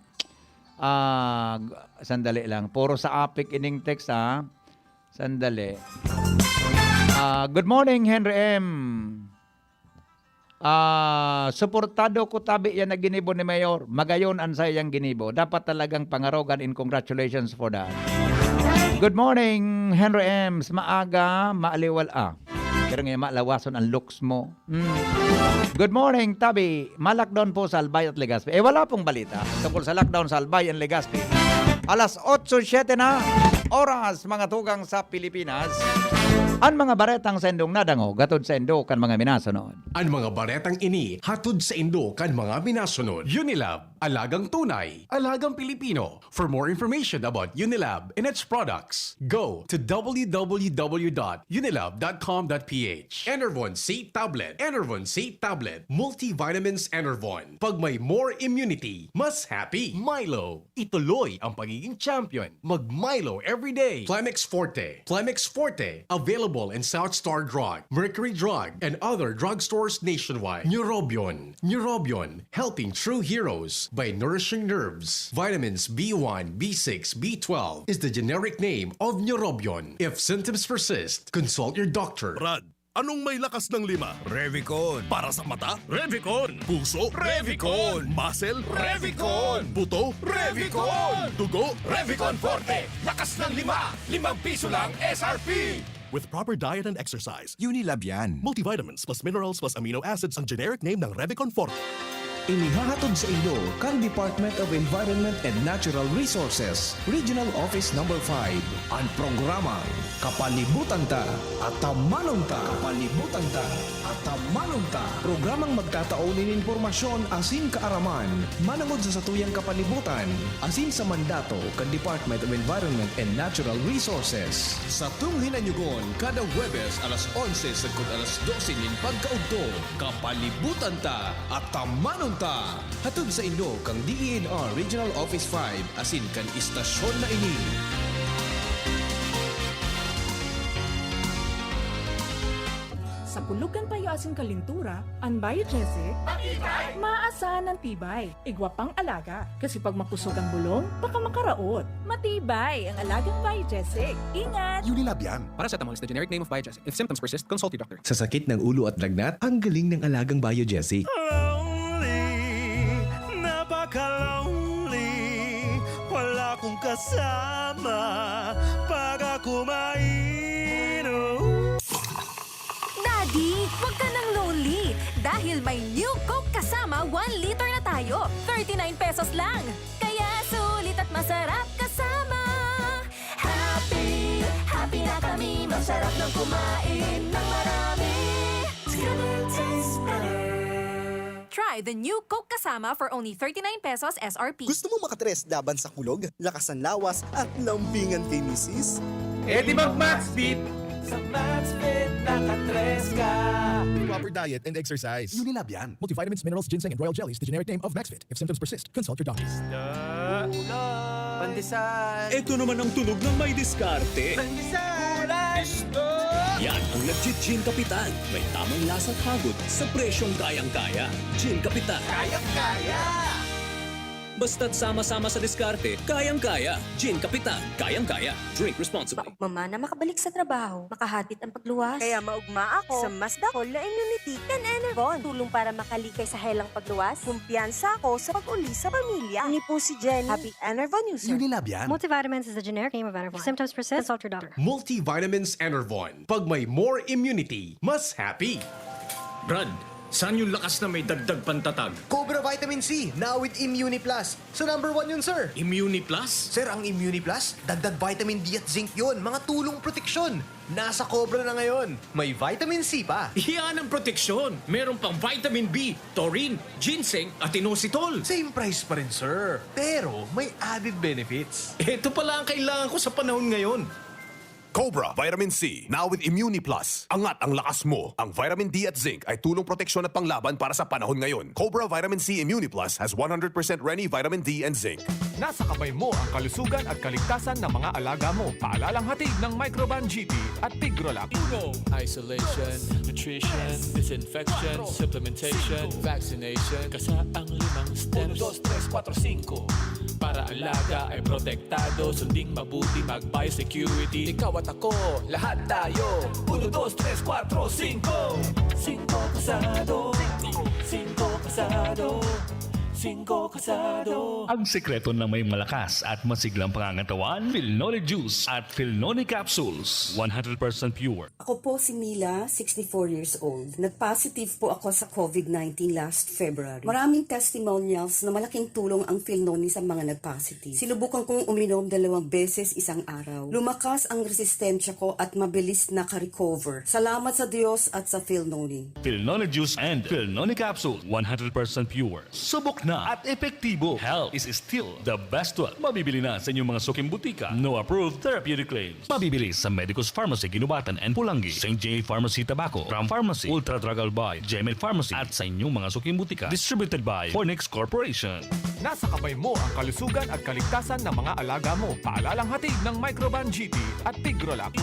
Sandali lang. Puro sa APIC ining text ha. Sandali. Good morning, Henry M. Suportado ko tabi yan na ginibo ni Mayor. Magayon ang sayang ginibo. Dapat talagang pangarogan and congratulations for that. Good morning, Henry M. Maaga, maaliwal pero ngayon malawason ang looks mo. Good morning, Tabi. Ma-lockdown po sa Albay at Legazpi. Wala pong balita tungkol sa lockdown sa Albay at Legazpi. Alas 8:07 na oras mga tugang sa Pilipinas. Ang mga baretang sa indong nadango, gatod sa indo kan mga minasunod. Ang mga baretang ini, hatod sa indo kan mga minasunod. Unilab, alagang tunay, alagang Pilipino. For more information about Unilab and its products, go to www.unilab.com.ph. Enervon C Tablet, Enervon C Tablet, Multivitamins Enervon. Pag may more immunity, mas happy. Milo, ituloy ang pagiging champion. Mag-Milo everyday. Plamex Forte, available in South Star Drug, Mercury Drug, and other drugstores nationwide. Neurobion, helping true heroes by nourishing nerves. Vitamins B1, B6, B12 is the generic name of Neurobion. If symptoms persist, consult your doctor. Brad, anong may lakas ng 5? Revicon. Para sa mata? Revicon. Puso? Revicon. Muscle? Revicon. Buto? Revicon. Dugo? Revicon Forte. Lakas ng 5. 5 piso lang SRP. With proper diet and exercise, Unilab yan. multivitamins plus minerals plus amino acids ang generic name ng Revicon Forte. Inihahatod sa inyo kan Department of Environment and Natural Resources, Regional Office No. 5. Ang programang Kapalibutan Ta at Tamanong Ta. Kapalibutan Ta at Tamanong Ta. Programang magtataunin informasyon asin kaaraman, manangod sa satuyang kapalibutan, asin sa mandato kan Department of Environment and Natural Resources. Sa tunghinanyugon, kada Huwebes alas 11 sagkod alas 12 nin pagkaugto, Kapalibutan Ta at Tamanong Ta. Hatod sa Indo kang DENR Regional Office 5 asin kan istasyon na ini. Sa pulugan payo asin kalintura, ang biogesic, maasahan ng tibay, igwapang alaga. Kasi pag makusog ang bulong, baka makaraot. Matibay ang alagang biogesic. Ingat! Unilab yan. Paracetamol is the generic name of Biogesic. If symptoms persist, consult your doctor. Sa sakit ng ulo at lagnat, ang galing ng alagang Biogesic. Napaka-lonely, wala kong kasama. Pag ako may pesos lang. Kaya sulit at masarap kasama. Happy, happy na kami. Masarap ng kumain ng marami. Together tastes better. Try the new Coke Kasama for only 39 pesos SRP. Gusto mo makatres laban sa kulog, lakas ng lawas at lambingan kay misis? Di mag-Max Fit! Sa Max Fit, nakatres ka! Proper diet and exercise. Unilab yan. Multivitamins, minerals, ginseng, and royal jellies. The generic name of MaxFit. If symptoms persist, consult your doctor. Pandesal! Ito naman ang tunog ng may diskarte. Pandesal! Yan ang legit Gin Kapitan. May tamang lasang hagod sa presyong kayang-kaya. Gin Kapitan. Kayang-kaya! Basta't sama-sama sa diskarte, kayang-kaya. Gin Kapitan. Kayang-kaya. Drink responsibly. Mama na makabalik sa trabaho, makahatid ang pagluwas. Kaya maugma ako sa mas dakol na immunity and Enervon. Tulong para makalikay sa helang pagluwas. Kumpiyansa ako sa pag-uli sa pamilya. Ni po si Jenny, happy Enervon user. Unilab yan. Multivitamins is the generic name of Enervon. If symptoms persist, consult your doctor. Multivitamins Enervon. Pag may more immunity, mas happy. Brad, saan yung lakas na may dagdag pantatag? Cobra Vitamin C, now with Immuni Plus. So number 1 yun, sir. Immuni Plus? Sir, ang Immuni Plus, dagdag vitamin D at zinc yun. Mga tulong proteksyon. Nasa Cobra na ngayon. May vitamin C pa. Yan ang proteksyon. Meron pang vitamin B, taurine, ginseng at inositol. Same price pa rin, sir. Pero may added benefits. Ito pala ang kailangan ko sa panahon ngayon. Cobra Vitamin C, now with Immuni Plus. Angat ang lakas mo. Ang vitamin D at zinc ay tulong proteksyon at panglaban para sa panahon ngayon. Cobra Vitamin C Immuni Plus has 100% Reni vitamin D and zinc. Nasa kamay mo ang kalusugan at kaligtasan ng mga alaga mo. Paalalang hatid ng Microban GP at Pigrolac. Isolation, nutrition, disinfection, supplementation, vaccination. Kasaang 5 steps. 1, 2, 3, 4, 5. Para alaga ay protektado. Sunding mabuti mag-biosecurity. Ikaw at ako, lahat tayo. 1, 2, 3, 4, 5. 5 kasado. 5 kasado. 5 kasado. Ang sekreto ng may malakas at masiglang pangangatawan, Philnonic Juice at Philnonic Capsules. 100% pure. Ako po si Mila, 64 years old. Nag-positive po ako sa COVID-19 last February. Maraming testimonials na malaking tulong ang Philnoni sa mga nag-positive. Sinubukan kong uminom 2 beses isang araw. Lumakas ang resistensya ko at mabilis naka-recover. Salamat sa Diyos at sa Philnoni. Philnonic Juice and Philnonic Capsule. 100% pure. Subok na at epektibo. Health is still the best one. Mabibili na sa inyong mga suking butika. No approved therapeutic claims. Mabibili sa Medicus Pharmacy, Ginubatan and Pulangi, St. J. Pharmacy, Tabaco, Ram Pharmacy, Ultra Drug Albay, Gemel Pharmacy at sa inyong mga suking butika. Distributed by Fornix Corporation. Nasa kamay mo ang kalusugan at kaligtasan ng mga alaga mo. Paalalang hatid ng Microban GP at Pigrolac.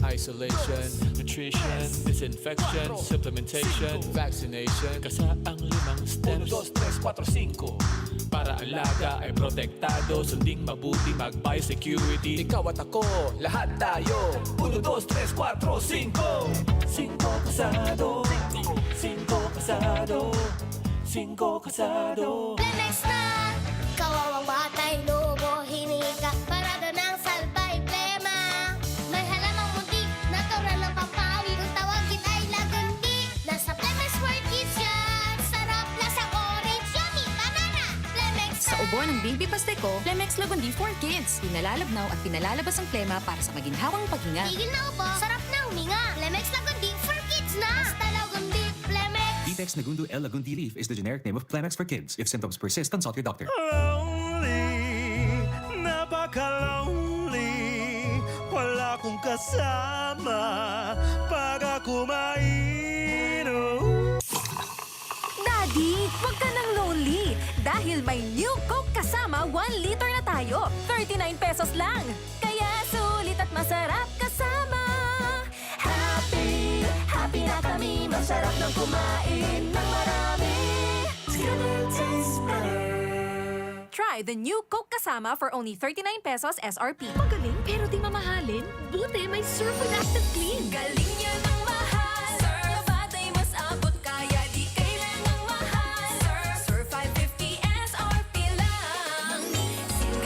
Isolation, nutrition, disinfection, supplementation, vaccination. Kasaang 5 steps. 1, 2, 3, 4, 5. Para alaga ay protektado. Sunding mabuti mag-biosecurity. Ikaw at ako, lahat tayo. 1, 2, 3, 4, 5. 5 kasado. 5 kasado. 5 kasado. Lemex na! Kawawang batay, lobo, hinika. Parada ng salbay, plema. May halamang muntik, natural ng pampawi. Kung tawagin ay lagundi. Nasa Lemex for Kids yan. Sarap, lasang orange, yummy, banana. Lemex na! Sa ubo ng baby pasteko, Lemex Lagundi for Kids. Pinalalabnaw at pinalalabas ang plema para sa maginhawang paghinga. Tigil na ubo, sarap na huminga. Lemex Lagundi for Kids na! Basta Lagundi, Lemex. Detex Nagundu L. Lagundi Leaf is the generic name of Plemex for kids. If symptoms persist, consult your doctor. Napaka-lonely, wala akong kasama pag ako mainom. Daddy, wag ka nang lonely. Dahil may new Coke Kasama 1 liter na tayo. 39 pesos lang. Kaya sulit at masarap kasama. Happy, happy na kami. Masarap ng kumain ng marami. Together tastes better. Try the new Coke Kasama for only 39 pesos SRP. Magaling pero di mamahalin? Buti may Surf with Active Clean. Galing niya ng mahal. Surf at ay mas abot kaya di kailangang mahal. Surf 550 SRP lang.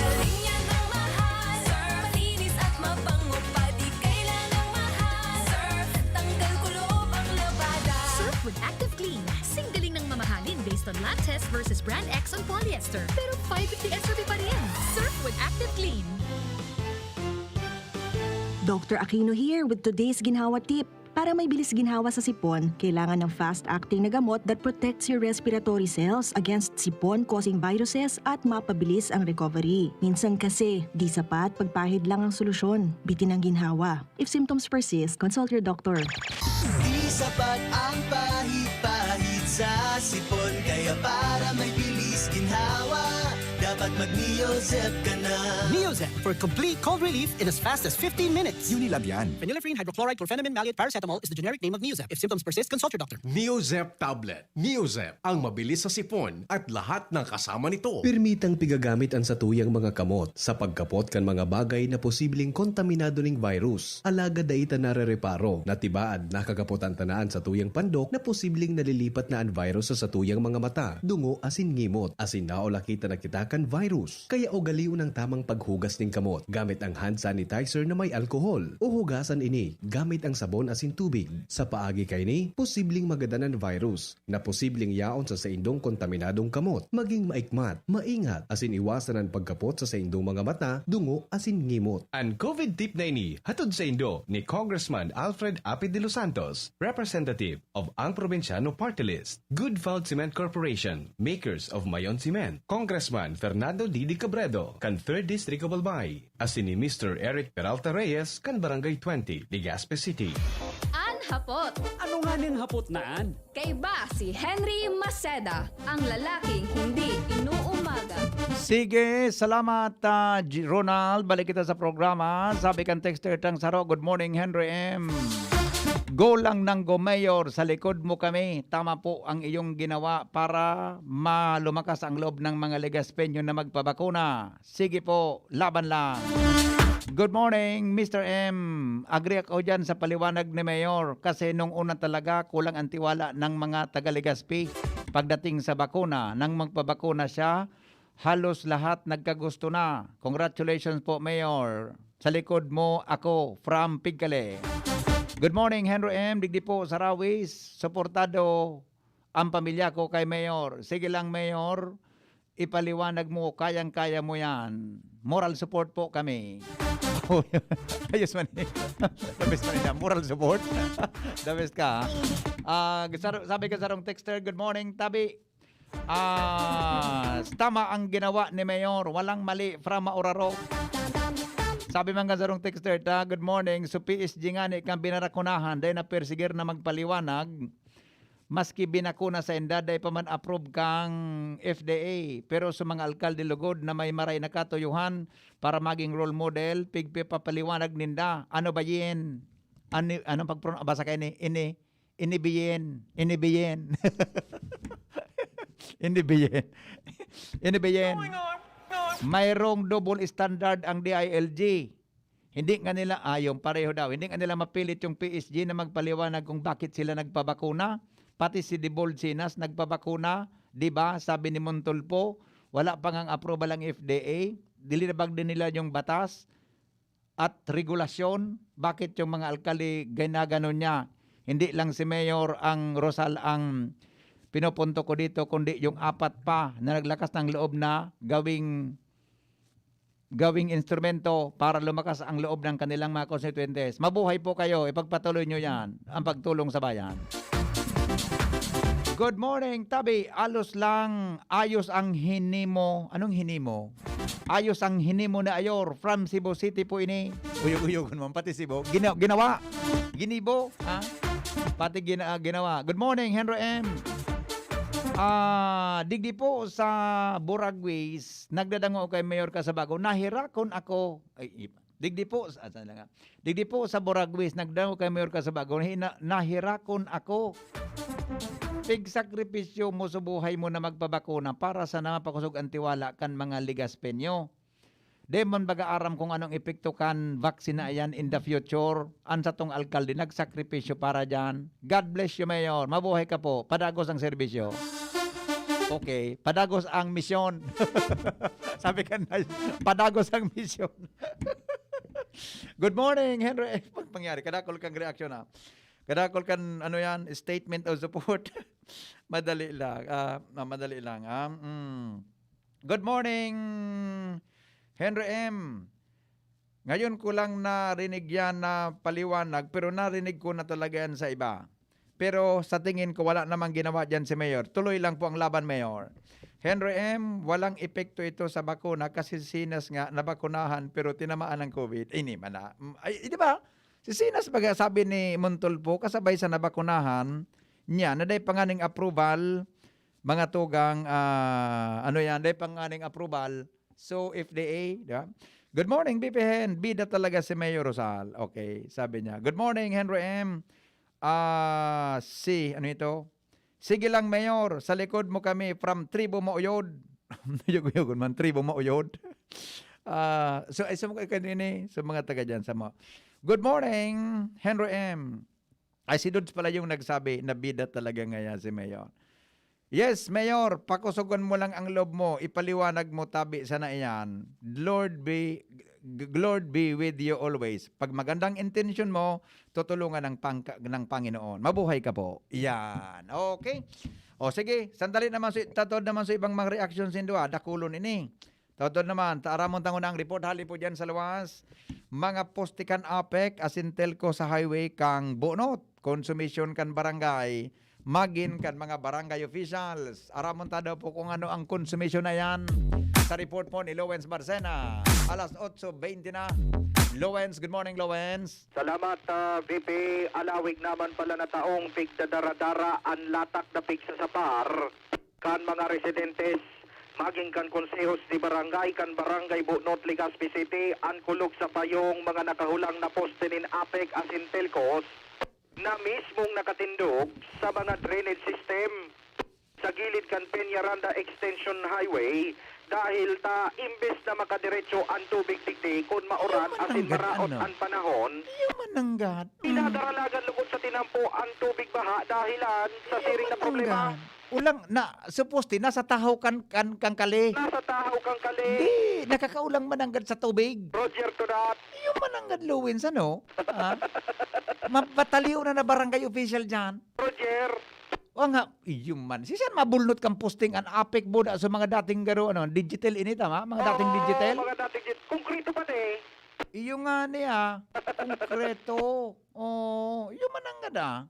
Galing niya ng mahal. Surf malinis at mabango pa di kailangang mahal. Surf tanggal kulob ang labada. Surf with Active Clean. Singgaling ng mamahalin based on lab test versus brand X on polyester. polyester. Pero 550 SRP pa rin. Surf with Active Clean. Dr. Aquino here with today's ginhawa tip. Para may bilis ginhawa sa sipon, kailangan ng fast-acting na gamot that protects your respiratory cells against sipon-causing viruses at mapabilis ang recovery. Minsan kasi, di sapat pagpahid lang ang solusyon. Bitin ang ginhawa. If symptoms persist, consult your doctor. Di sapat ang pahid-pahid sa sipon, kaya para may bilis ginhawa, dapat mag-Neozep ka na. Neozep for complete cold relief in as fast as 15 minutes. Unilab yan. Phenylephrine, hydrochloride, chlorphenamine, maleate, paracetamol is the generic name of Neozep. If symptoms persist, consult your doctor. Neozep Tablet. Neozep, ang mabilis sa sipon at lahat ng kasama nito. Permitang pigagamit ang satuyang mga kamot sa pagkapot kan mga bagay na posibleng kontaminado ning virus. Alaga daita narereparo, natibaad nakagapotan tanaan sa tuyang pandok na posibleng nalilipat na ang virus sa satuyang mga mata, dungo asin ngimot, asin naola kita nakitakan virus. Kaya ugaliw ng tamang paghugas ning kamot gamit ang hand sanitizer na may alkohol o hugasan ini gamit ang sabon asin tubig. Sa paagi kay ni, posibleng magadanan virus na posibleng yaon sa saindong kontaminadong kamot. Maging maikmat, maingat, asin iwasan ang pagkapot sa saindong mga mata, dungo, asin ngimot. Ang COVID tip na ini, hatod sa indo ni Congressman Alfred Apid de los Santos, representative of ang Provinciano Party List, Good Fault Cement Corporation, makers of Mayon Cement, Congressman Fernando Didi Cabredo, kan 3rd District of Albay, asin ni Mr. Eric Peralta Reyes, kan Barangay 20, Legazpi City. An Hapot. Ano nga ning hapot naan? Kay ba si Henry Maceda, ang lalaking hindi inuumaga. Sige, salamat Ronald. Balik kita sa programa. Sabi kan texter tang saro, good morning Henry M. Go lang ng go mayor, sa likod mo kami. Tama po ang iyong ginawa para malumakas ang loob ng mga Legaspenyo na magpabakuna. Sige po, laban lang. Good morning, Mr. M. Agree ako dyan sa paliwanag ni Mayor kasi nung una talaga kulang ang tiwala ng mga taga-Legaspi pagdating sa bakuna. Nang magpabakuna siya, halos lahat nagkagusto na. Congratulations po, Mayor. Sa likod mo ako, from Pigkale. Good morning, Henry M. Digdi po sa Rawis. Suportado ang pamilya ko kay Mayor. Sige lang, Mayor. Ipaliwanag mo, kayang-kaya mo yan. Moral support po kami. Ayos man eh. The best man eh. Moral support. The best ka. Sabi ka sa rong texter, good morning, Tabi. Tama ang ginawa ni Mayor. Walang mali from Mauraro. Sabi man ka sa rong texter, good morning. So PSG nga ni kang binarakunahan dahil na persigir na magpaliwanag. Maski binakuna sa indaday pa man approve kang FDA. Pero sa mga alkalde lugod na may maray na katuyuhan para maging role model, pigpi papaliwanag ninda. Ano ba yan? Anong basa kayo ni? Inibiyen. Inibiyen. Mayroong double standard ang DILG. Hindi nga nila, yung pareho daw, hindi nga nila mapilit yung PSG na magpaliwanag kung bakit sila nagpabakuna. Pati si Dibolsinas nagpabakuna, di ba? Sabi ni Montulpo, wala pang ang approval ang FDA. Dilibag din nila yung batas at regulasyon. Bakit yung mga alkali ginaganon niya? Hindi lang si Mayor ang Rosal ang pinupunto ko dito, kundi yung apat pa na naglakas ng loob na gawing instrumento para lumakas ang loob ng kanilang mga constituentes. Mabuhay po kayo, ipagpatuloy nyo yan, ang pagtulong sa bayan. Good morning, Tabi. Ayos ang hinimo. Anong hinimo? Ayos ang hinimo na ayor from Cebu City po ini. Uyog-uyog naman, pati Cebu. Ginawa. Ginibo. Ha? Pati ginawa. Good morning, Henry M. Digdi po sa Buragways, nagdadango kay Mayor Casabago, nahirakon ako. Digdi po sa Buragways, nagdadango kay Mayor Casabago, nahirakon ako. Pigsakripisyo mo sa buhay mo na magpabakuna para sa mapakusog ang tiwala kan mga Legaspenyo. Demon baga-aram kung anong epekto kan vaksina yan in the future. Ansa tong alkalde nagsakripisyo para dyan. God bless you, Mayor. Mabuhay ka po. Padagos ang serbisyo. Okay, padagos ang misyon. Sabi ka na, padagos ang misyon. Good morning, Henry. Pagpangyari, kadakol kang reaksyon na. Kadakol kan statement of support. Madali lang. Good morning, Henry M. Ngayon ko lang narinig yan na paliwanag, pero narinig ko na talaga yan sa iba. Pero sa tingin ko, wala namang ginawa dyan si Mayor. Tuloy lang po ang laban, Mayor. Henry M., walang epekto ito sa bakuna kasi Sinas nga nabakunahan pero tinamaan ng COVID. Ini man na. Ay, di ba? Si Sinas baga sabi ni Montolpo, kasabay sa nabakunahan niya, na day panganing approval, mga tugang, day panganing approval. So, FDA, di ba? Good morning, BPN. Bida talaga si Mayor Rosal. Okay, sabi niya. Good morning, Henry M. Ano ito? Sige lang, Mayor. Sa likod mo kami from Tribo Mauyod. Yug-yugon man, Tribo Mauyod. So, ay sa mga kanini, sa mga taga dyan, sa mga. Good morning, Henry M. Ay, si Dudes pala yung nagsabi na bida talaga ngayon si Mayor. Yes, Mayor, pakusugon mo lang ang loob mo, ipaliwanag mo tabi sana iyan. Lord be with you always. Pag magandang intention mo, tutulungan ng Panginoon. Mabuhay ka po. Yan. Okay. O sige, sandali naman tatod naman sa ibang mga reactions indo dakulon ini. Tatod naman, taaramon tangon ang report hali po diyan sa luwas. Mga postikan APEC asin telco sa highway kang bunot, consumption kan barangay. Magin kan mga barangay officials. Aramon daw po kung ano ang consumption na yan. Sa report po ni Lowens Marcena. Alas 8:20 na. Lowens, good morning Lowens. Salamat VP. Alawig naman pala na taong pigdadara-dara ang latak na pigsa sa par. Kan mga residentes, maging kan konsehos di barangay, kan barangay Bunot, Legazpi City, ang kulog sa payong mga nakahulang na poste nin APEC asin telcos na mismong nakatindog sa mga drainage system sa gilid kan Peñaranda Extension Highway dahil imbes na makadiretso ang tubig digdi kung mauran asin maraot ang panahon. Mananggat. Pinadaralagan lugod sa tinampo ang tubig baha dahilan sa siring na problema. Ulang na supposti nasa tahaw kan kali. Nasa tahaw kang kali. Di nakakaulang mananggad sa tubig. Roger to that. Yung mananggad Lowens ano? Mapataliw na barangay official dyan. Roger. O nga, yung man. Siyan mabulnot kang posting an APEC boda sa mga dating garo, digital ini tama? Mga dating digital? Mga dating digital. Konkreto ba Iyo nga niya. Konkreto. Yung mananggad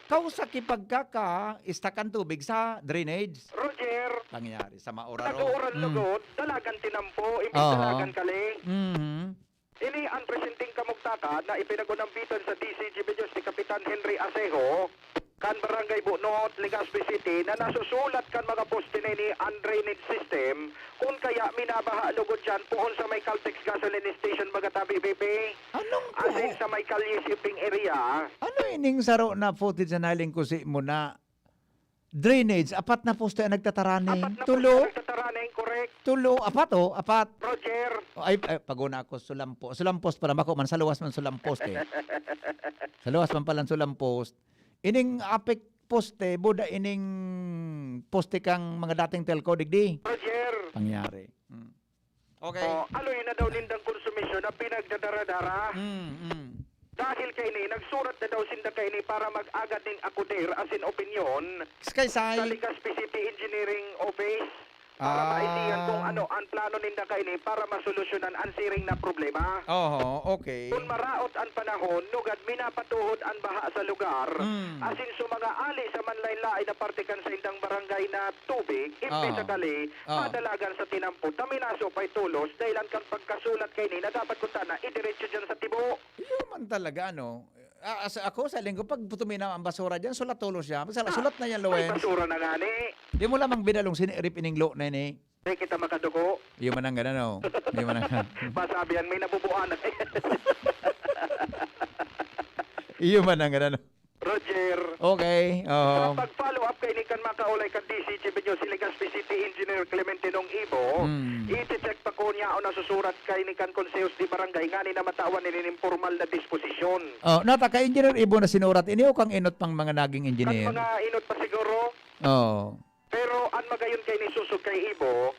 Kau sa kipagkaka, istakan tubig sa drainage. Roger. Pangyari sa mauraro. Nag-uuran lugod, dalagan tinampo, imbis dalagan kali. Ini ang presenting kamugtaka na ipinagunambitan sa DZGB ni Kapitan Henry Acejo, kan barangay Bunot, Legazpi City, na nasusulat kan mga poste ni ang drainage system, kung kaya minabaha lugod dyan poon sa may Caltex gasoline station magatabi, BP. Anong po? Asin sa may Kalye shipping area. Ano ining saro na footage na naling ko si mo na drainage, apat na poste ang nagtatarani. Tulo. Nagtatarani, correct. Tulo, apat. Roger. Ay, paguna ako, sulampos para mako man, sa luwas man sulampos Sa luwas man palang sulampos. Ining APEC poste, buda ining poste kang mga dating telco, digdi. Roger. Pangyari. Okay. Aloy na daw nindang konsumisyon na pinagdadara-dara. Dahil kay ni, nagsurat na daw sinda kay ni para mag-agad ning akudir asin opinion sa Legazpi City Engineering Office para maintindihan kung ano ang plano ninda kay ni para masolusyonan ang siring na problema. Okay. Kung maraot ang panahon, nugad minapatuhod ang baha sa lugar, asin sa mga ali sa manlaylay na partikan sa indang barangay na tubig, imbes sa kali, padalagan sa tinampo, taminaso pa'y tulos, dahilan kang pagkasulat kay ni na dapat kunta na idiretso dyan sa tibo. Yung man talaga, ako sa linggo, pag tumina ang basura dyan, sulat tulos siya. Sulat na yan, Lowens. Ay, basura na nga ni. Di mo lamang binalong sinirip ining lo na ni. Di kita makaduko. Yung manang gana, Yung manang Masabihan, may nabubuan. Yung manang gana, Roger. Okay. Pag-follow up kay ni kan makaulay kan DZGB nyo si Legazpi City Engineer Clemente Nong Ibo, i-check pa ko niya o nasusurat kay ni kan konsehos di barangay nga ni na matawan ni informal na disposisyon. Nata ka engineer Ibo na sinurat ini o kang inot pang mga naging engineer? Kan mga inot pa siguro. Pero an magayon kay ni susog kay Ibo,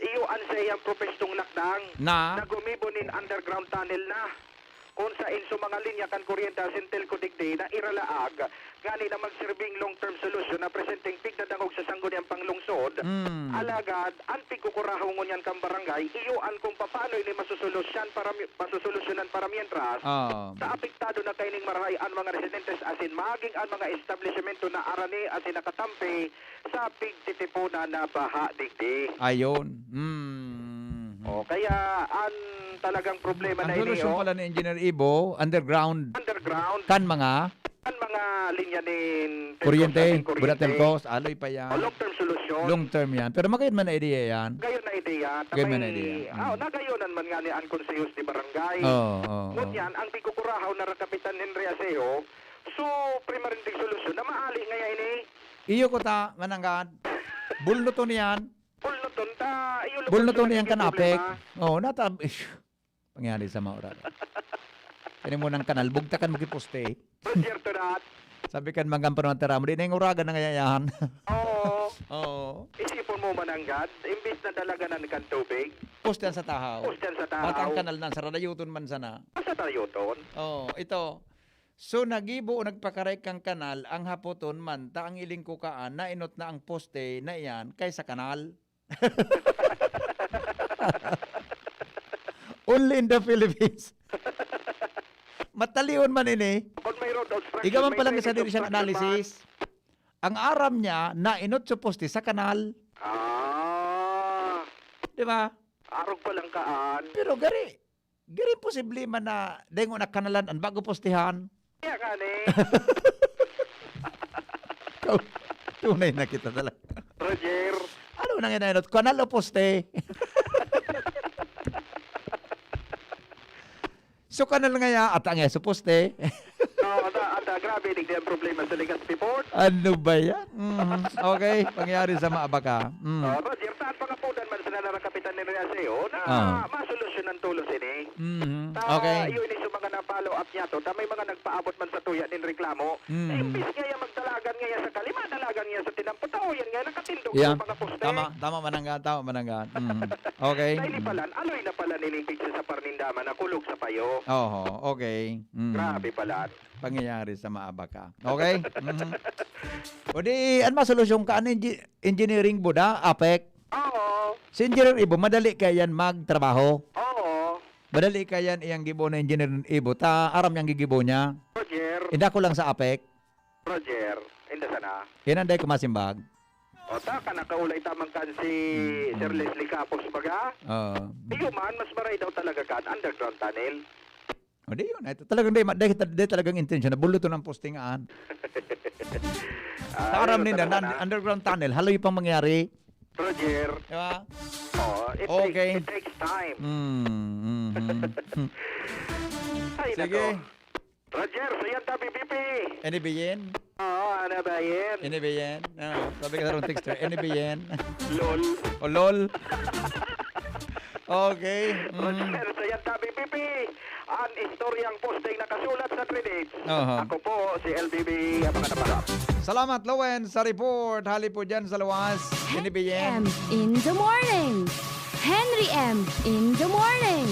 iyo an sa iyang propestong lakdang na gumibo nin underground tunnel na. kung sa inso mga linya kan kuryente asin telco digdi na iralaag gani na magsirbing long-term solution na presenting pigdadangog sa sangguniang panglungsod. Alagad, ang pigkukurahungon yan kang barangay, iyoan kung paano ini masusolusyonan para mientras sa apektado na kaining marahay ang mga residentes asin maging ang mga establishmento na arani asin nakatampi sa pigtitipuna na baha digdi. Ayon. O kaya ang talagang problema na Ang ini solusyon pala ni Engineer Ibo, underground kan mga linya nin kuryente, bulat telcos, aloy pa yan. long-term solution. Long term yan. Pero magayad man na idea yan. Gayon na ideya. Gayon man na ideya. Nagayonan man nga ni ang konsehos di barangay. Oo. Ngunyan, ang pikukurahaw na Kapitan Henry Maceda, so primarinding solusyon na maali nga ini. Iyo ko ta, mananggad. Bulnuton yan. Bulnuton ta. Bulnuton yan kanapek. Oo, nata. Pangyari sa mga oras. Kani mo ng kanal, bugtakan mo kiposte. Cierto na. Sabi kan manggampano ang teramo, di na yung uragan na ngayayahan. Oo. Isipon mo mananggad, imbis na dalagan kan tubig. Postean sa tahaw. Postean sa tahaw. Batang kanal na, sa radayuton man sana. Sa radayuton? Oo, ito. So nagibo o nagpakaray kang kanal, ang hapoton man, ta ang iling kukaan, na inot na ang poste na iyan, kaysa kanal. Only in the Philippines. Matalion man ini. Iga man palang isa din siyang analysis. Ang aram niya na inot sa poste sa kanal. Di ba? Arog pa lang kaan. Pero gari posible man na dengo na kanalan ang bago postehan. Kaya nga ni. Tunay na kita talaga. Roger. Ano nang inot? Kanal o poste? So kanal nga ya at ang sa poste. Ata grabe digdi ang problema sa ligas report. Ano ba yan? Okay, pangyari sa maabaka. Roger, saan pangapunan man sa nanarang Kapitan Henry Maceda na masolusyon ng tulos ini. Okay. Yun ni sa mga napalo up niya to, may mga nagpaabot man sa tuya nin reklamo. Imbis nga magdalagan nga sa kalima, dalagan nga sa tinamputaw, yan nga nakatindog sa mga poste. Tama mananggan. Okay. Dahil palan, aloy na pala nilimpig sa parnindaman na kulog sa payo. Okay. Grabe pala. Pangyayari sa maabaka. Okay? O di, ano masolusyon ka? Ano engineering buda? APEC? Oo. Si Engineer Ibo, madali kayan magtrabaho? Oo. Madali kayan iyang gibo na Engineer Ibo. Ta, aram niyang gigibo niya? Roger. Inda ko lang sa APEC? Roger. Inda sana. Inanday ko masimbag? O ta, nakaulay tamang kan si Sir Leslie Capos baga? Iyo man, mas maray daw talaga kan underground tunnel. O di yun. Ito talagang di talagang intention na buluto ng postingaan. Aram nila, underground tunnel, haloy pang mangyari. Roger. Diba? It takes time. Ay, sige. Roger, so yan tabi BP. Ano ba yan? Oo, ano ba yan? Ano ba yan? Sabi ka sa ron texture, ano ba yan? LOL. O LOL. Okay. Roger, so yan tabi BP. Ang istoryang posting nakasulat sa 3 dates. Ako po, si LBB, ang mga naparap. Salamat, Lowen, sa report. Hali po dyan sa luwas. M in the morning. Henry M in the morning.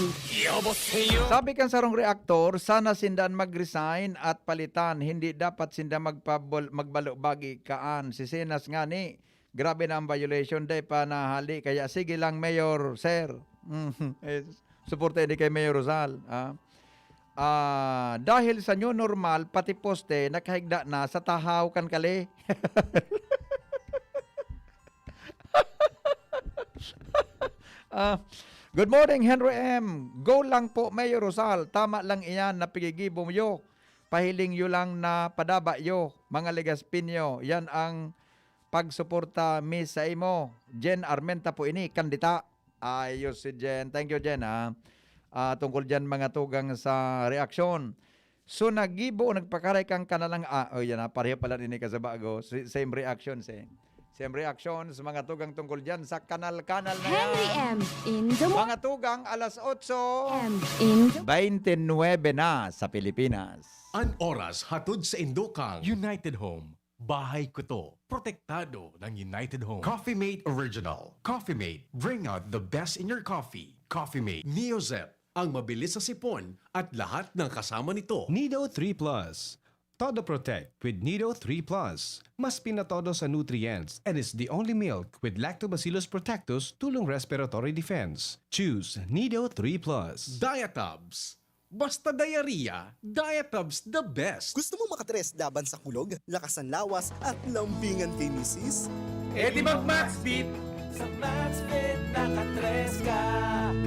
Sabi kan sarong reaktor, sana sindan mag-resign at palitan. Hindi dapat sinda magbalo bagi kaan. Si Sinas nga ni, grabe na ang violation. Day pa nahali. Kaya sige lang, Mayor, sir. Suporte di kay Mayor Rosal. Dahil sa new normal, pati poste, nakahigda na sa tahaw kan kali. Good morning, Henry M. Go lang po, Mayor Rosal. Tama lang iyan na pigigibom yo. Pahiling yo lang na padaba yo. Mga ligaspinyo. Yan ang pagsuporta miss sa imo. Jen Armenta po ini, kandita. Ayos si Jen. Thank you, Jen. Tungkol dyan mga tugang sa reaksyon. So, nagibo, nagpakaray kang kanalang, yan pareho pala ini ka sa bago. Same reactions eh. Same reactions, mga tugang tungkol dyan sa kanal-kanal na Henry M in the morning. Mga tugang, alas 8. M in the 29 na sa Pilipinas. An oras hatod sa Indokang United Home. Bahay ko to. Protektado ng United Home. Coffee Mate Original. Coffee Mate. Bring out the best in your coffee. Coffee Mate Neo Zep. ang mabilis sa sipon at lahat ng kasama nito. Nido 3 Plus. Todo Protect with Nido 3 Plus. Mas pinatodo sa nutrients and is the only milk with Lactobacillus protectus tulong respiratory defense. Choose Nido 3 Plus. Diatabs. Basta diarrhea, Diatabs the best. Gusto mo makatres laban sa kulog, lakas ng lawas at lambingan kay misis? Eh di mag-Maxfit! Sa Maxfit, nakatres ka.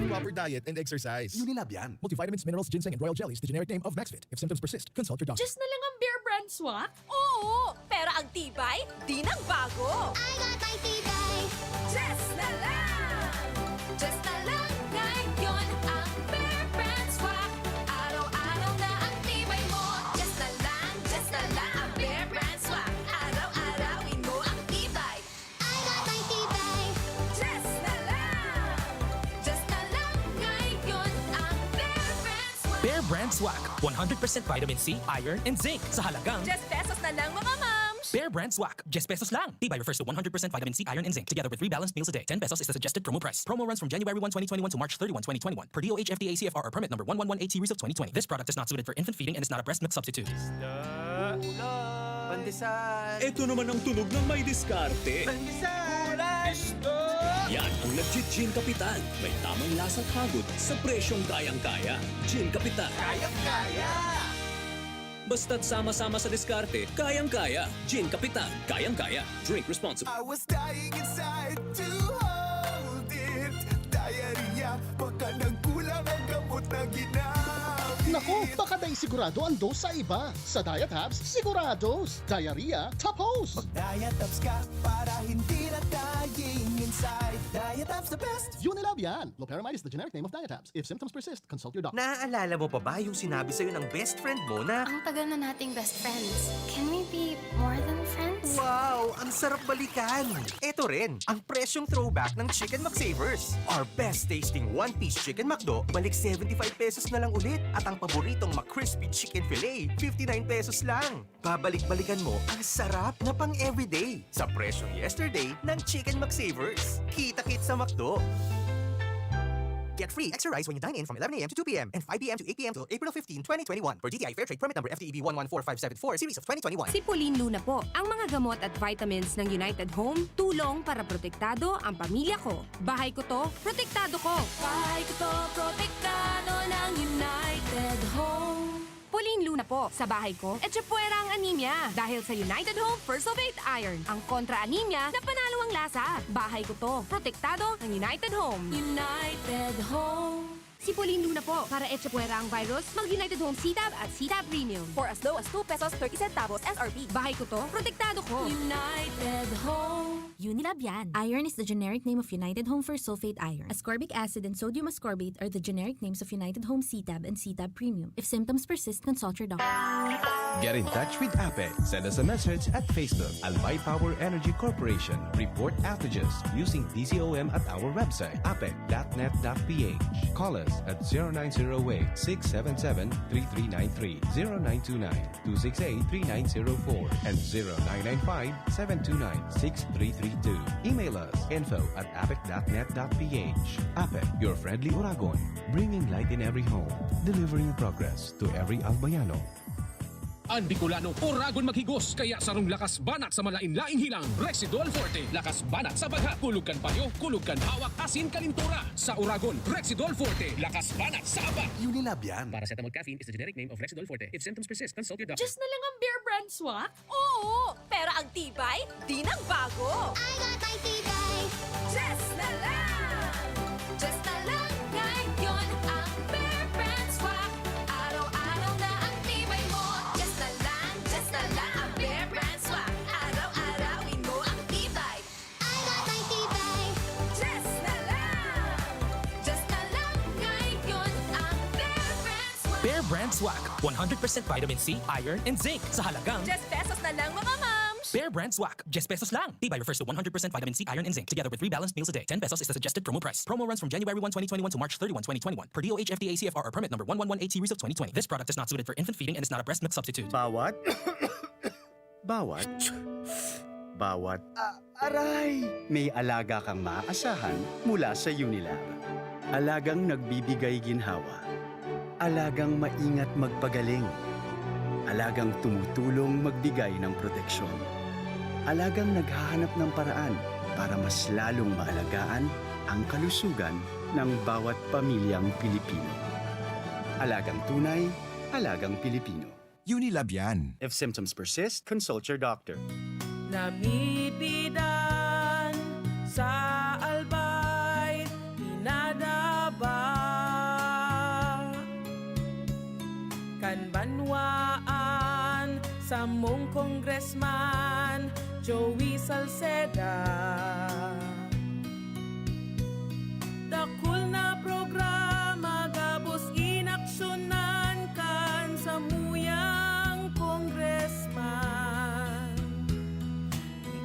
Proper diet and exercise. Unilab yan. Multivitamins, minerals, ginseng, and royal jelly is the generic name of Maxfit. If symptoms persist, consult your doctor. Just na lang ang Bear Brand swak? Oo, pero ang tibay, di nagbago. I got my tibay. Just na lang! Just na lang ngayon ang Bear Brand swak. Araw-araw na ang tibay mo. Just na lang ang Bear Brand swak. Araw-arawin mo ang tibay. I got my tibay. Just na lang ngayon ang Bear Brand swak. Bear Brand Swak. 100% vitamin C, iron, and zinc sa halagang Just pesos na lang mga moms. Bear Brand Swak. Just pesos lang. Tibay refers to 100% vitamin C, iron, and zinc together with 3 balanced meals a day. 10 pesos is the suggested promo price. Promo runs from January 1, 2021 to March 31, 2021. Per DOH FDA CFR or permit number 1118 series of 2020. This product is not suited for infant feeding and is not a breast milk substitute. Pandesal. Ito naman ang tunog ng may diskarte. Pandesal. Yan ang legit Gin Kapitan. May tamang lasa't hagod sa presyong kayang-kaya. Gin Kapitan. Kayang-kaya. Basta't sama-sama sa diskarte, kayang-kaya. Gin Kapitan. Kayang-kaya. Drink responsibly. I was dying inside to hold it. Diarrhea, baka nagkulang ang gamot na ginamit. Naku, baka dahil sigurado ang dose sa iba. Sa Diatabs, sigurados. Diarrhea, tapos. Mag-Diatabs ka para hindi na dying inside. Diatabs the best. Unilab yan. Loperamide is the generic name of Diatabs. If symptoms persist, consult your doctor. Naaalala mo pa ba yung sinabi sa'yo ng best friend mo na... Ang tagal na nating best friends. Can we be more than friends? Wow! Ang sarap balikan! Ito rin, ang presyong throwback ng Chicken McSavers. Our best tasting one-piece Chicken McDo, balik 75 pesos na lang ulit. At ang paboritong McCrispy Chicken Filet, 59 pesos lang. Babalik-balikan mo ang sarap na pang everyday sa presyong yesterday ng Chicken McSavers. Kita-kit sa McDo. Get free extra rice when you dine in from 11 a.m. to 2 p.m. and 5 p.m. to 8 p.m. till April 15, 2021 for DTI Fairtrade permit number FTEB 114574 series of 2021. Sipulin Luna po, ang mga gamot at vitamins ng United Home, tulong para protektado ang pamilya ko. Bahay ko to, protektado ko. Bahay ko to, protektado ng United Home. Pulin Luna po, sa bahay ko, etchepuera ang anemia. Dahil sa United Home First of 8 Iron, ang kontra-anemia na panalo ang lasa. Bahay ko to, protektado ng United Home. United Home. Sipulin Luna po, para etchepuera ang virus, mag-United Home C-Tab at C-Tab Premium. For as low as 2 pesos 30 centavos SRP. Bahay ko to, protektado ko. United Home. Unilab yan. Iron is the generic name of United Home for sulfate iron. Ascorbic acid and sodium ascorbate are the generic names of United Home C-Tab and C-Tab Premium. If symptoms persist, consult your doctor. Get in touch with Apec. Send us a message at Facebook. Albay Power Energy Corporation. Report outages using DCOM at our website, apec.net.ph. Call us at 0908-677-3393, 0929-268-3904, and 0995-729-6332. Email us info@apec.net.ph. Apec, your friendly Uragon, bringing light in every home, delivering progress to every Albayano. Ang Bicolano, Oragon maghigos, kaya sarong lakas banat sa malain-laing hilang. Rexidol Forte, lakas banat sa baga. Kulugkan payo, kulugkan hawak, asin kalintura. Sa Oragon, Rexidol Forte, lakas banat sa aba. Unilab yan. Paracetamol caffeine is the generic name of Rexidol Forte. If symptoms persist, consult your doctor. Just na lang ang Bear Brand swak? Oo, pero ang tibay, di nagbago. I got my tibay. Just na lang ngayon ang Bear Brand swak. Araw-araw na ang tibay mo. Just na lang ang Bear Brand swak. Araw-arawin mo ang tibay. I got my tibay. Just na lang ngayon ang Bear Brand swak. Bear Brand Swak. 100% vitamin C, iron, and zinc sa halagang Just pesos na lang mga moms. Bear Brand Swak. Just pesos lang. Tibay refers to 100% vitamin C, iron, and zinc together with 3 balanced meals a day. 10 pesos is the suggested promo price. Promo runs from January 1, 2021 to March 31, 2021. Per DOH FDA CFR or permit number 1118 series of 2020. This product is not suited for infant feeding and is not a breast milk substitute. Bawat? Aray! May alaga kang maaasahan mula sa Unilab. Alagang nagbibigay ginhawa. Alagang maingat magpagaling. Alagang tumutulong magbigay ng proteksyon. Alagang naghahanap ng paraan para mas lalong maalagaan ang kalusugan ng bawat pamilyang Pilipino. Alagang tunay, alagang Pilipino. Unilab yan. If symptoms persist, consult your doctor. Namipidan sa albay, pinadaba. Kanbanwaan sa mong congressman, Joey Salceda. Dakul na programa, gabos inaksyonan kan sa muyang congressman.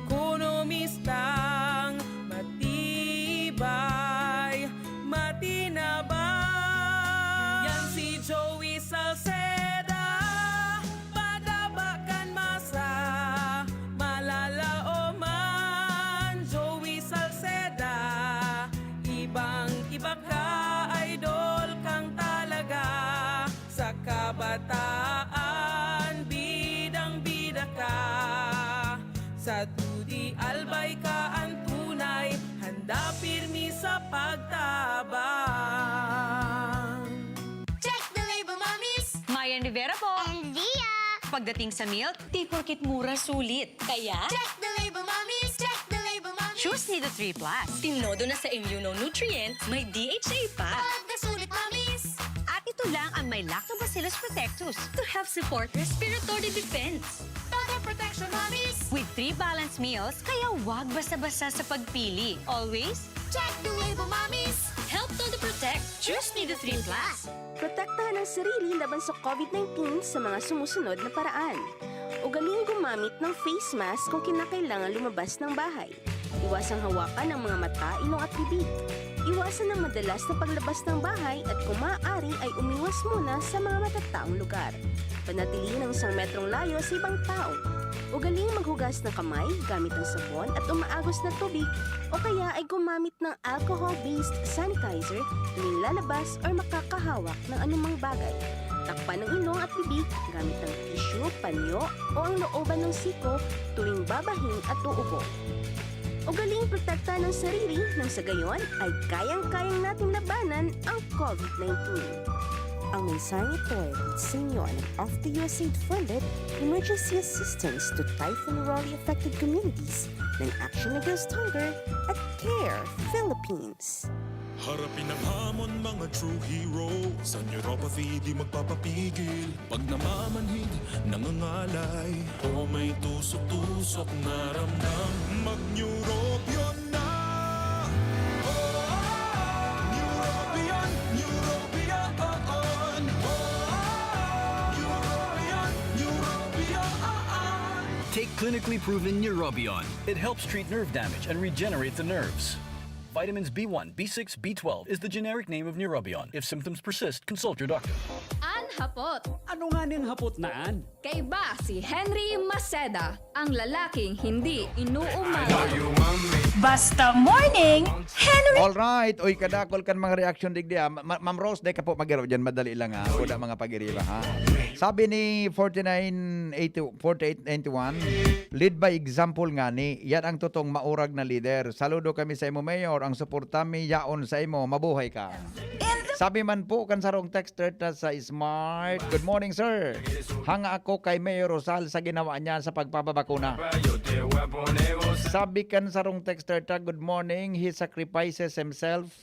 Ekonomistang matibay, matinabay. Yan si Joey Salceda, padabakan masa, malala o man. Joey Salceda, ibang-iba ka, idol kang talaga. Sa kabataan, bidang-bida ka. Sa tudi albay ka ang tunay, handa pirmi sa pagtabang. Check the label, mommies! Mayan Rivera po. And Dia! Pagdating sa milk, di porkit mura sulit. Kaya, check the label, mommies! Check the label, mommies! Choose Nido 3 Plus. Tinodo na sa immunonutrients, may DHA pa. Pagkasulit, mommies! At ito lang ang may Lactobacillus protectus to help support respiratory defense. Total protection, mommies! With 3 balanced meals, kaya wag basta-basta sa pagpili. Always, check the label, mommies! Help Todo Protect. Choose Nido 3 Plus. Protektahan ang sarili laban sa COVID-19 sa mga sumusunod na paraan. Ugaling gumamit ng face mask kung kinakailangan lumabas ng bahay. Iwasang hawakan ang mga mata, ilong at bibig. Iwasan ang madalas na paglabas ng bahay at kung maaari ay umiwas muna sa mga matataong lugar. Panatilihin ang 1 metrong layo sa ibang tao. Ugaling maghugas ng kamay gamit ang sabon at umaagos na tubig o kaya ay gumamit ng alcohol-based sanitizer tuwing lalabas o makakahawak ng anumang bagay. Takpan ng ilong at bibig gamit ang tissue, panyo o ang looban ng siko tuwing babahin at uubo. Ugaling protektahan ng sarili nang sa gayon ay kayang-kayang nating labanan ang COVID-19. Ang mensaheng ito ay sa inyo ng of the USAID-funded Emergency Assistance to Typhoon Raleigh-affected communities ng Action Against Hunger at CARE Philippines. Harapin ang hamon, mga true hero. Sa neuropathy di magpapapigil. Pag namamanhid, nangangalay, o may tusok-tusok na ramdam, mag-neurobion na. Neurobion, neurobion. Neurobion, neurobion. Take clinically proven Neurobion. It helps treat nerve damage and regenerate the nerves. Vitamins B1, B6, B12 is the generic name of Neurobion. If symptoms persist, consult your doctor. An Hapot. Ano nga ning hapot na an? Kay ba si Henry Maceda, ang lalaking hindi inuumaga. Basta morning, Henry! Alright, oy kadakol kan mga reaction digdi ha. Ma'am Rose, de ka po magiro dyan, madali lang ha. Wala mga pagiriba ha. Sabi ni 4891, lead by example nga ni, yan ang totong maurag na leader. Saludo kami sa imo, Mayor, ang suportami yaon sa imo, mabuhay ka. Sabi man po kan sarong texter ta sa Smart, good morning sir. Hanga ako kay Mayor Rosal sa ginawa niya sa pagpapabakuna. Sabi kan sarong texter ta, good morning, he sacrifices himself.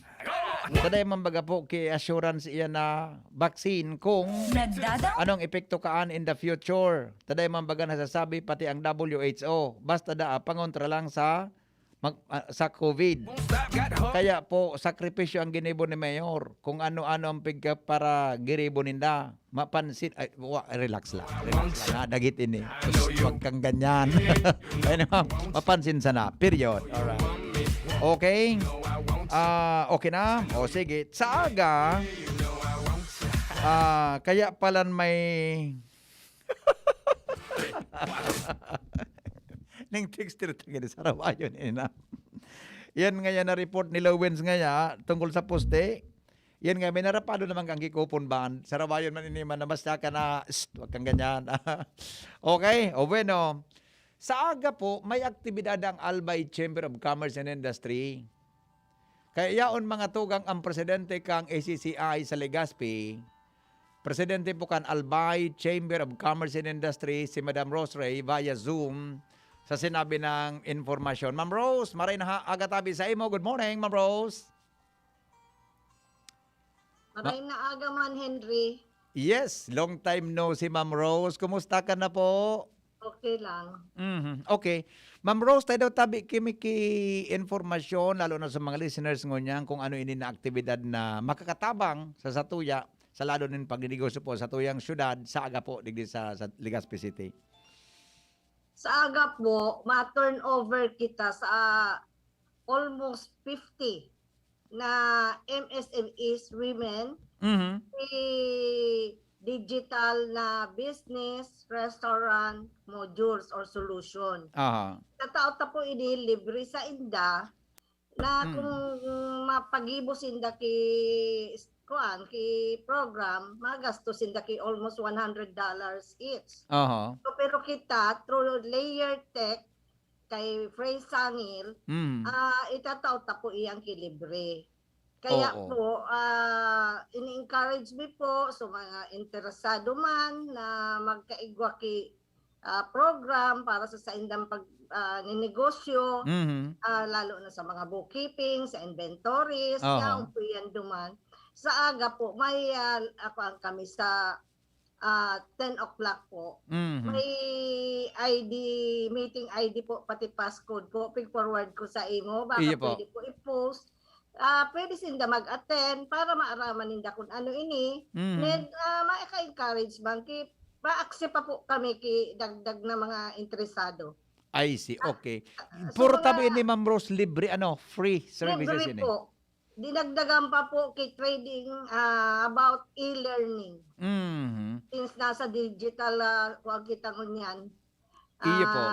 Taday man baga po kay assurance iya na vaccine kung anong epekto kaan in the future. Taday man baga nasasabi pati ang WHO. Basta pangontra lang sa COVID. Kaya po sakripisyo ang ginibo ni Mayor. Kung ano-ano ang pigka para giribo ninda. Mapansin, relax lang. Relax lang. Dagit ini. Huwag kang ganyan. Mapansin sana. Period. Alright. Okay. Okay na? O sige. Sa aga, kaya palan may ning texter tagad sa rawayon ina. Yan nga yan na report ni Lowens nga ya, tungkol sa poste. Yan nga, may narapado naman kang kikupon ban. Sarabayon man ini man na basta ka na, wag kang ganyan. Okay, o bueno. Sa aga po, may aktibidad ang Albay Chamber of Commerce and Industry. Kaya yaon mga tugang ang presidente kang ACCI sa Legazpi. Presidente po kan Albay Chamber of Commerce and Industry, si Madam Rose Ray, via Zoom, sa sinabi ng informasyon. Ma'am Rose, maray na agatabi sa imo. Good morning, Ma'am Rose. Maray na aga man, Henry. Yes, long time no si Ma'am Rose. Kumusta ka na po? Okay lang. Okay. Ma'am Rose, tayo daw tabi kimiki informasyon, lalo na sa mga listeners ngunyan, kung ano ini na aktibidad na makakatabang sa Satuya, sa lalo nin pagninegosyo po sa tuyang syudad, sa aga po, digdi sa Legazpi City. Sa aga po, ma-turn over kita sa almost 50 na MSMEs women, digital na business, restaurant, modules or solution. Sa tao ta po ini libre sa inda na kung mapagibos inda ki program, magastos inda ki almost $100 each. So, pero kita through layer tech kay Frey Sangil, itatao ta po iyang kilibre. Kaya po, ini-encourage me po sa mga interesado man na magkaigwa ki program para sa indang ninegosyo, lalo na sa mga bookkeeping, sa inventories, yaon po yan duman. Sa aga po, may kami sa 10 o'clock po. May ID, meeting ID po, pati passcode po, pig-forward ko sa imo, baka pwede po i-post. Pwede sinda mag-attend para maaraman ninda kung ano ini. Then, maika-encourage bang pa-accept pa po kami ki dagdag na mga interesado. I see, okay. Puro tabi ni Ma'am Rose, libre, free services libre ini. Po. Dinagdagan pa po kay trading about e-learning. Since nasa digital, huwag kita ngunyan. Iyo po.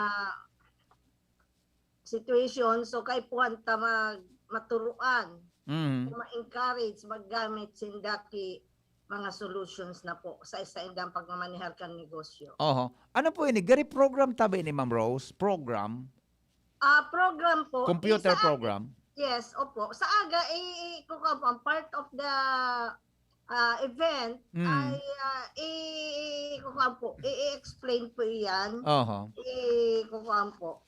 Situation, so kay puwanta maturuan, ma-encourage, maggamit sindaki mga solutions na po sa isa-indang pagmamanihar kang negosyo. Ano po ini? Gari program tabi ni Ma'am Rose? Program? Program po. Computer program? Yes, opo. Sa aga, kung part of the event, i-explain po iyan. Kung po.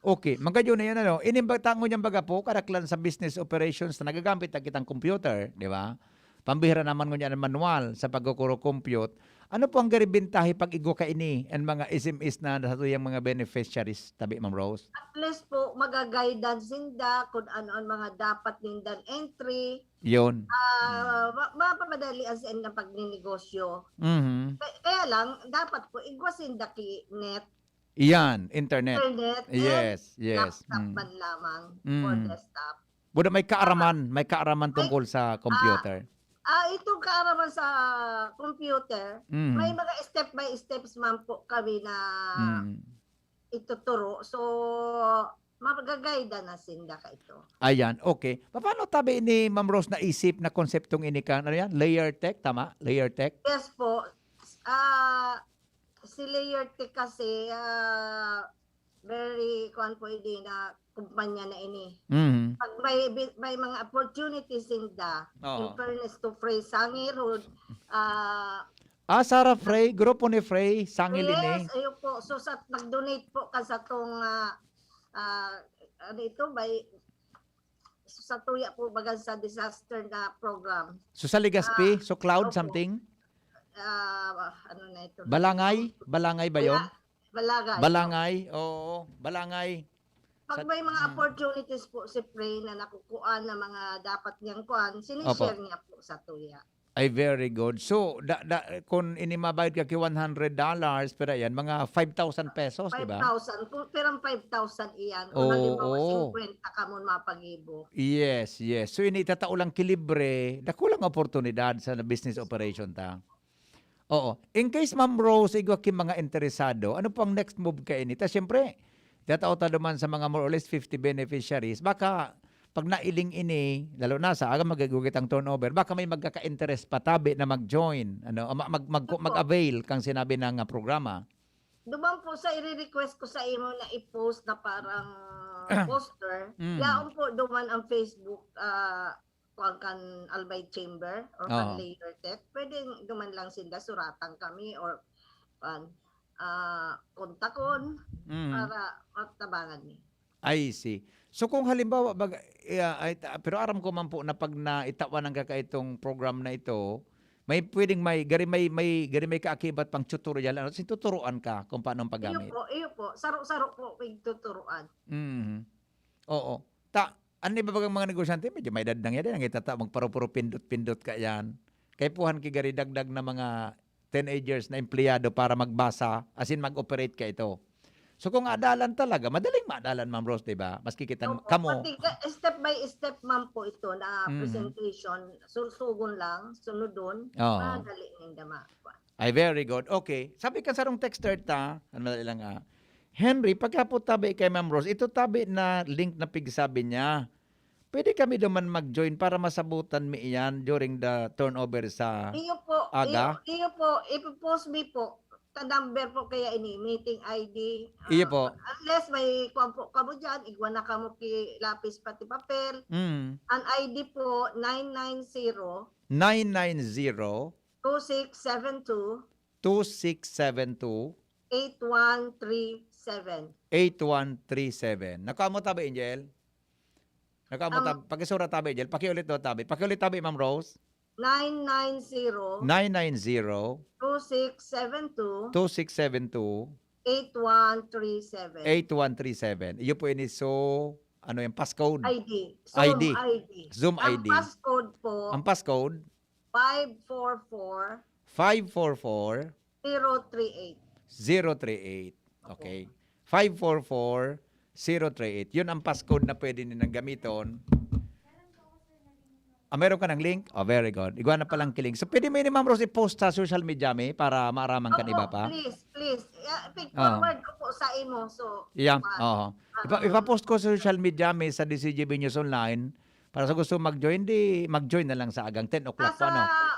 Okay, magkadyo na yan Inimbatango niyang baga po, karaklan sa business operations na nagagamit na kitang computer, di ba? Pambihira naman ko niya ng manual sa pagkukuro-compute. Ano po ang garibintahi pag igo ka ini ang mga SMEs na sa tuyang mga beneficiaries, tabi Ma'am Rose? At least po, magaguidance ninda kung ano ang mga dapat nindan entry. Yun. Mapamadali ang sin ng pagninegosyo. Kaya lang, dapat po, igwasin daki net. Iyan, internet. Yes. Laptop man lamang or desktop. Buda may kaaraman tungkol sa computer. Itong kaaraman sa computer, may mga step by steps man po kami na ituturo. So, magagayda na sinda ka ito. Ayan, okay. Paano tabi ni Ma'am Rose na isip na konseptong ini ka? Ano yan? Layer tech, tama? Layer tech? Yes po. Si Layer Tech kasi very pwede na kumpanya na ini. Pag may mga opportunities inda, in fairness to Frey Sangil, Sarah Frey, grupo ni Frey, Sangil ini. Yes, ayun po. So, nag-donate po ka sa itong, sa tuya po baga sa disaster na program. So, sa Legazpi? So, cloud something? Ano na ito? Balangay? Balangay ba yun? Balangay. Balangay, oo. Balangay. Pag may mga opportunities po si Frey na nakukuhaan na mga dapat niyang kuhaan, sinishare niya po sa tuya. Ay, very good. So, kung inimabayad ka ki $100, pero yan, mga 5,000 pesos, di ba? 5,000. Kung perang 5,000 iyan, kung halimbawa 50 ka mo mapagibo. Yes. So, initatao lang kilibre, dakulang oportunidad sa business operation ta. Oo. In case, Ma'am Rose, igwakim mga interesado, ano po ang next move ka ini? Siyempre, tatao ta naman sa mga more or less 50 beneficiaries, baka pag nailing ini, lalo na sa aga magagugit ang turnover, baka may magkaka-interest patabi na mag-join, mag-avail kang sinabi ng programa. Duman po sa i-request ko sa imo na i-post na parang poster. Yaon po duman ang Facebook kan Albay Chamber or kan Layer Tech. Pwede duman lang sila suratan kami or kontakon para magtabangan ni. I see. So kung halimbawa pero aram ko man po na pag naitawan ng kakaitong program na ito, may pwedeng gari may kaakibat pang tutorial, tuturuan ka kung paano paggamit. Iyo po. Saro-saro po tuturuan. Oo. Ano ba bagang mga negosyante? Medyo may dadang yan. Ang itata, magparo-puro pindot-pindot ka yan. Kay puhan ki gari dagdag na mga teenagers na empleyado para magbasa, as in mag-operate ka ito. So kung adalan talaga, madaling maadalan, Ma'am Rose, diba? Maski kita kamo. Step by step, ma'am po ito na presentation. Susugon lang, sunodon. Madali ninda makakuha. Ay, very good. Okay. Sabi ka sarong texter ta, madali lang Henry, pagkapot tabi kay Ma'am Rose, ito tabi na link na pigsabi niya. Pwede kami duman mag-join para masabutan mi iyan during the turnover sa aga? Iyo po, ipopost me po. Number po kaya ini, meeting ID. Iyo po. Unless may kwampo ka mo dyan, igwa na ka mo ki lapis pati papel. Ang ID po, 990 2672 8137. Nakamo tabi, Angel? Nakamo tabi. Pakisura tabi, Angel. Pakiulit do tabi. Pakiulit tabi, Ma'am Rose. 990 2672 8137. Iyo po ini yung passcode? ID. Zoom ID. Ang passcode po. Ang passcode? 544 038. 038. Okay. 544-038. Yun ang passcode na pwede nilang gamiton. Meron ka ng link? Very good. Igwa na palang kiling. So, pwede mo yun, Ma'am Rose, i-post sa social media para maaraman kan iba pa? Please. Pick-forward ko po sa imo. So, Ipapost ko sa social media sa DZGB News Online para sa gusto mag-join, mag-join na lang sa agang 10 o'clock.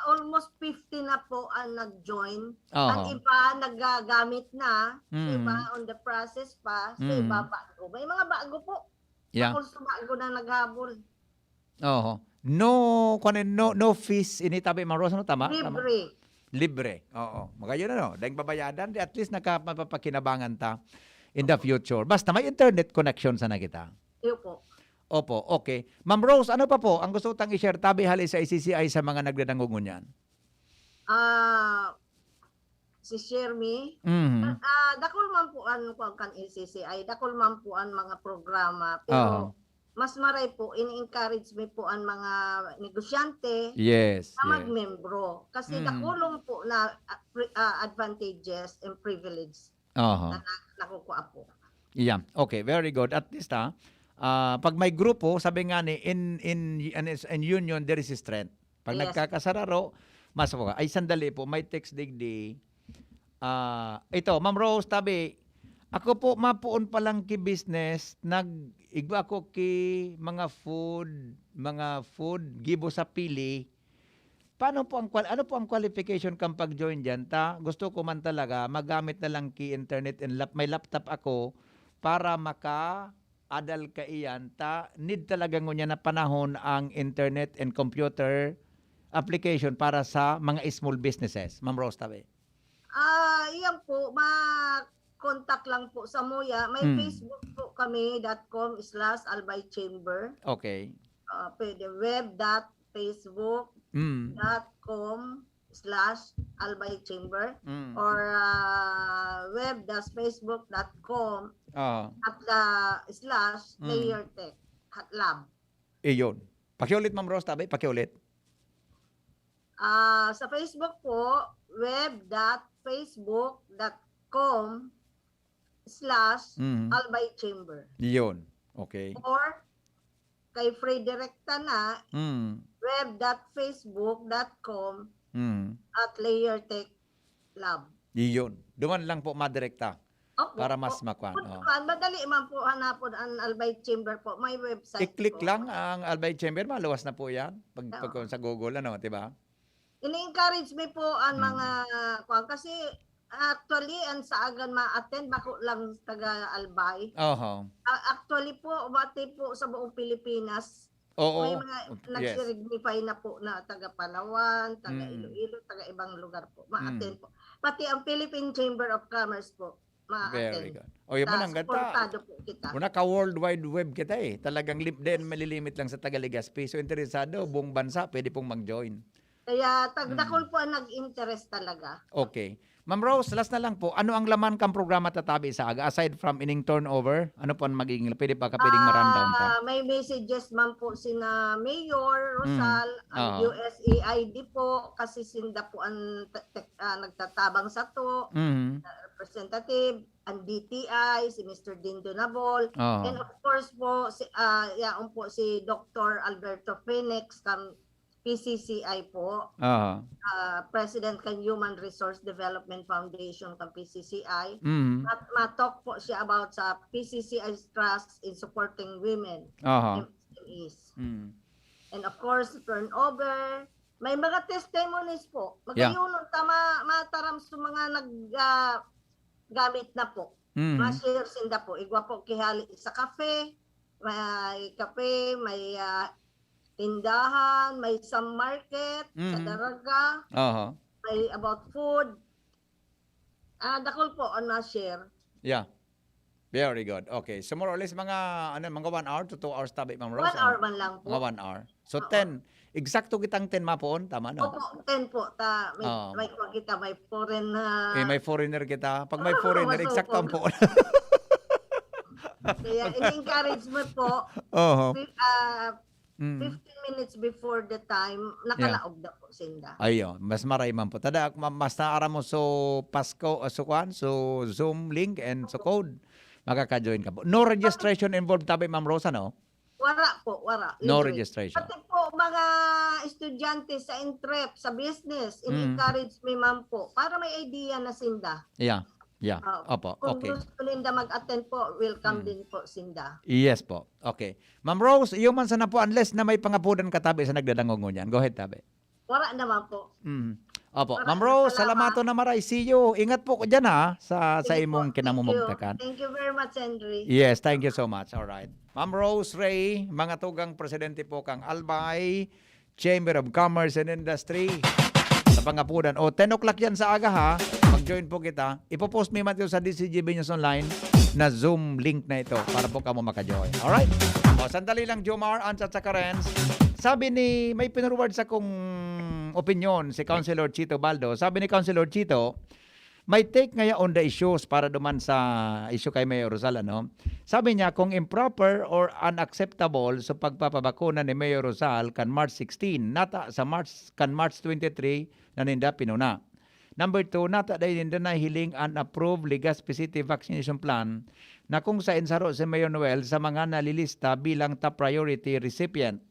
Almost 50 na po ang nag-join. Ang iba nagagamit na. Iba on the process pa. So, iba bago. May mga bago po. Also bago na naghabol. No fees initabi, Ma'am Rose, tama? Libre. Magayon dahil babayadan, at least nakapapakinabangan ta in the future. Basta may internet connection sana kita. Iyo po. Opo, okay. Ma'am Rose, ano pa po ang gusto tang i-share tabi hali sa ICCI sa mga nagdadangungunyan? Si Shermy, dakol man po ang kan ICCI, dakol man po ang mga programa, pero mas maray po, ini-encourage me po ang mga negosyante na magmembro. Kasi nakulong po na advantages and privilege na nakukuha po. Yeah, okay, very good. At least pag may grupo, sabi nga ni, in union, there is strength. Pag nagkakasararo, mas po. Ay, sandali po, may text digdi. Ito, Ma'am Rose, tabi, ako po, mapuon pa lang ki business, nag-igba ko ki mga food, gibo sa pili. Ano po ang qualification kang pag-join dyan? Gusto ko man talaga, magamit na lang ki internet and may laptop ako para adal ka iyan, need talaga ngunya na panahon ang internet and computer application para sa mga small businesses. Ma'am Rose, tabi. Yan po, contact lang po sa Moya. May Facebook po kami, .com/albaychamber. Okay. Pwede web.facebook.com/albaychamber or web.facebook.com /layertech lab. Iyon. Pakiulit, Ma'am Rose, tabi. Pakiulit. Sa Facebook po, web.facebook.com/albaychamber. Iyon. Okay. Or kay Frederickta na web.facebook.com @layertech lab. Iyon. Duman lang po madirekta. Opo, para mas makuan. madali man po hanapon ang Albay Chamber po. May website I-click po. lang ang Albay Chamber, maluwas na po yan. Pag sa Google, ano, diba? Ini-encourage me po ang mga kasi actually ang saagan ma-attend bako lang taga Albay. Actually po bati po sa buong Pilipinas. Oo. May mga nagsignify na po na taga Palawan, taga Iloilo, taga ibang lugar po. Ma-attend po. Pati ang Philippine Chamber of Commerce po. Very good. O yun man ang ganda. Po kita. Una ka World Wide Web kita eh. Talagang malilimit lang sa taga Legazpi. So interesado, buong bansa pwede pong mag-join. Kaya tagdakol po ang nag-interest talaga. Okay. Ma'am Rose, last na lang po. Ano ang laman kang programa tatabi sa aga? Aside from ining turnover, ano po ang magiging, pwede pwedeng ma-rundown pa? May messages man po sina Mayor Rosal, ang USAID po, kasi sinda po ang nagtatabang sa to, representative, ang DTI, si Mr. Dindo Nabol, and of course po, si Dr. Alberto Phoenix, PCCI po, President kan Human Resource Development Foundation kan PCCI. Matalk po siya about sa PCCI's trust in supporting women, MSMEs. And of course, turnover. May mga testimonies po. Magayunon mataram sa mga naggamit na po. Ma-share sinda po. Igwa po kihali sa kape, may tindahan, may some market, sa daraga, may about food. Dakol po on share. Yeah. Very good. Okay. So more or less mga 1 hour to 2 hours tabi, Ma'am Rose? 1 hour man lang po. Mga 1 hour. So 10. Eksakto kitang 10 mapoon, tama no? Opo, 10 po. May kita, may foreign may foreigner kita. Pag may foreigner, eksakto ang poon. Kaya in-encourage mo po. 15 minutes before the time, nakalaog na po sinda. Ayo, mas maray man po. Tada, mas naara mo so Pasko, so Zoom link and so code, makaka-join ka po. No registration involved tabi, Ma'am Rosa, no? Wala po, wala. No registration. Pati po mga estudyante sa Entrep, sa business, in-encourage me ma'am po, para may idea na sinda. Yeah. Opo, Kung okay. gusto Linda mag-attend po, welcome din po sinda. Yes po. Okay. Ma'am Rose, iyo man sana po unless na may pangapudan katabi sa nagdadangog mo niyan. Go ahead, tabi. Wala naman po. Opo. Ma'am Rose, salamato na maray. See you. Ingat po ko dyan sa imong kinamumugtakan. Thank you very much, Henry. Yes, thank you so much. All right. Ma'am Rose Ray, mga tugang presidente po kang Albay Chamber of Commerce and Industry. Sa pangapudan. 10 o'clock yan sa aga ha. Mag-join po kita. Ipopost mo naman ito sa DZGB News Online na Zoom link na ito para po kamo maka-join. Alright? Sandali lang, Jomar, Ans at saka Renz. Sabi may pinurward sa kong opinion si Councilor Chito Baldo. Sabi ni Councilor Chito, may take ngayon on the issues para duman sa issue kay Mayor Rosal, no? Sabi niya, kung improper or unacceptable sa pagpapabakuna ni Mayor Rosal kan March 16, nata sa March 23 na ninda pinuna. Number 2, nata dahil ninda na hiling unapproved Legazpi City vaccination plan na kung sa insaro si Mayor Noel sa mga nalilista bilang top priority recipient.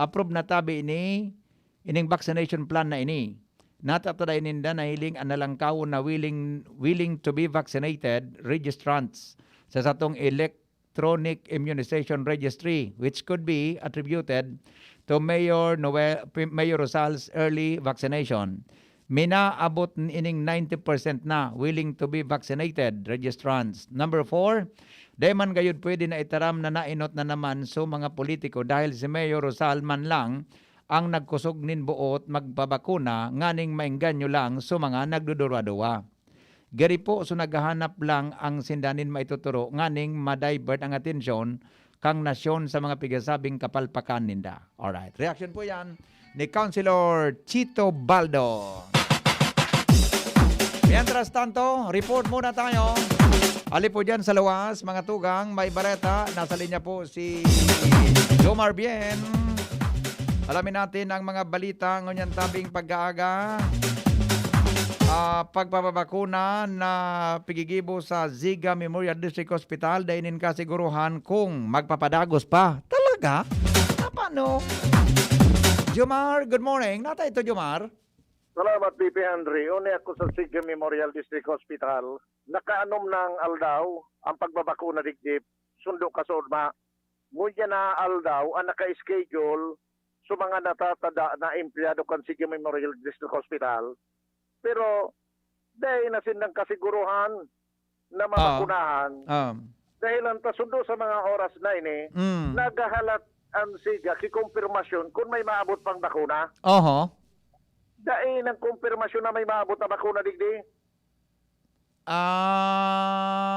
Approve na tabi ining vaccination plan na ini. Natataday ninda na hiling analangkaw na willing to be vaccinated registrants sa satong electronic immunization registry, which could be attributed to Mayor Rosal's early vaccination. Minaabot ining 90% na willing to be vaccinated registrants. Number 4, dahil man gayud pwede na itaram na nainot na naman so mga politiko dahil si Mayor Rosal man lang ang nagkusog nin buot magpabakuna nganing maingganyo lang so mga nagdudura-duwa. Gari po so naghahanap lang ang sindanin maituturo nganing ma-divert ang atensyon kang nasyon sa mga pigasabing kapalpakan ninda. Alright, reaction po yan ni Councilor Chito Baldo. Mientras tanto, report muna tayo. Ali po dyan sa luwas, mga tugang, may bareta. Nasa linya po si Jomar Bien. Alamin natin ang mga balita ngunyan tabing pag-aaga. Pagpapabakuna na pigigibo sa Ziga Memorial District Hospital dainin kasiguruhan kung magpapadagos pa. Talaga? Paano? Jomar, good morning. Nata ito, Jomar. Salamat, BP Henry. Una ako sa Siga Memorial District Hospital. Nakaanom ng aldaw ang pagbabakuna digdip. Sundo ka sorma. Ngunyan na aldaw ang naka-schedule sa mga natatada na empleyado kan Siga Memorial District Hospital. Pero dahil na sinang kasiguruhan na mabakunahan, dahil ang tasundo sa mga oras na ini, nagahalat ang Siga kikumpirmasyon kung may maabot pang bakuna. Dahil ng kumpirmasyon na may maabot na bakuna digdi.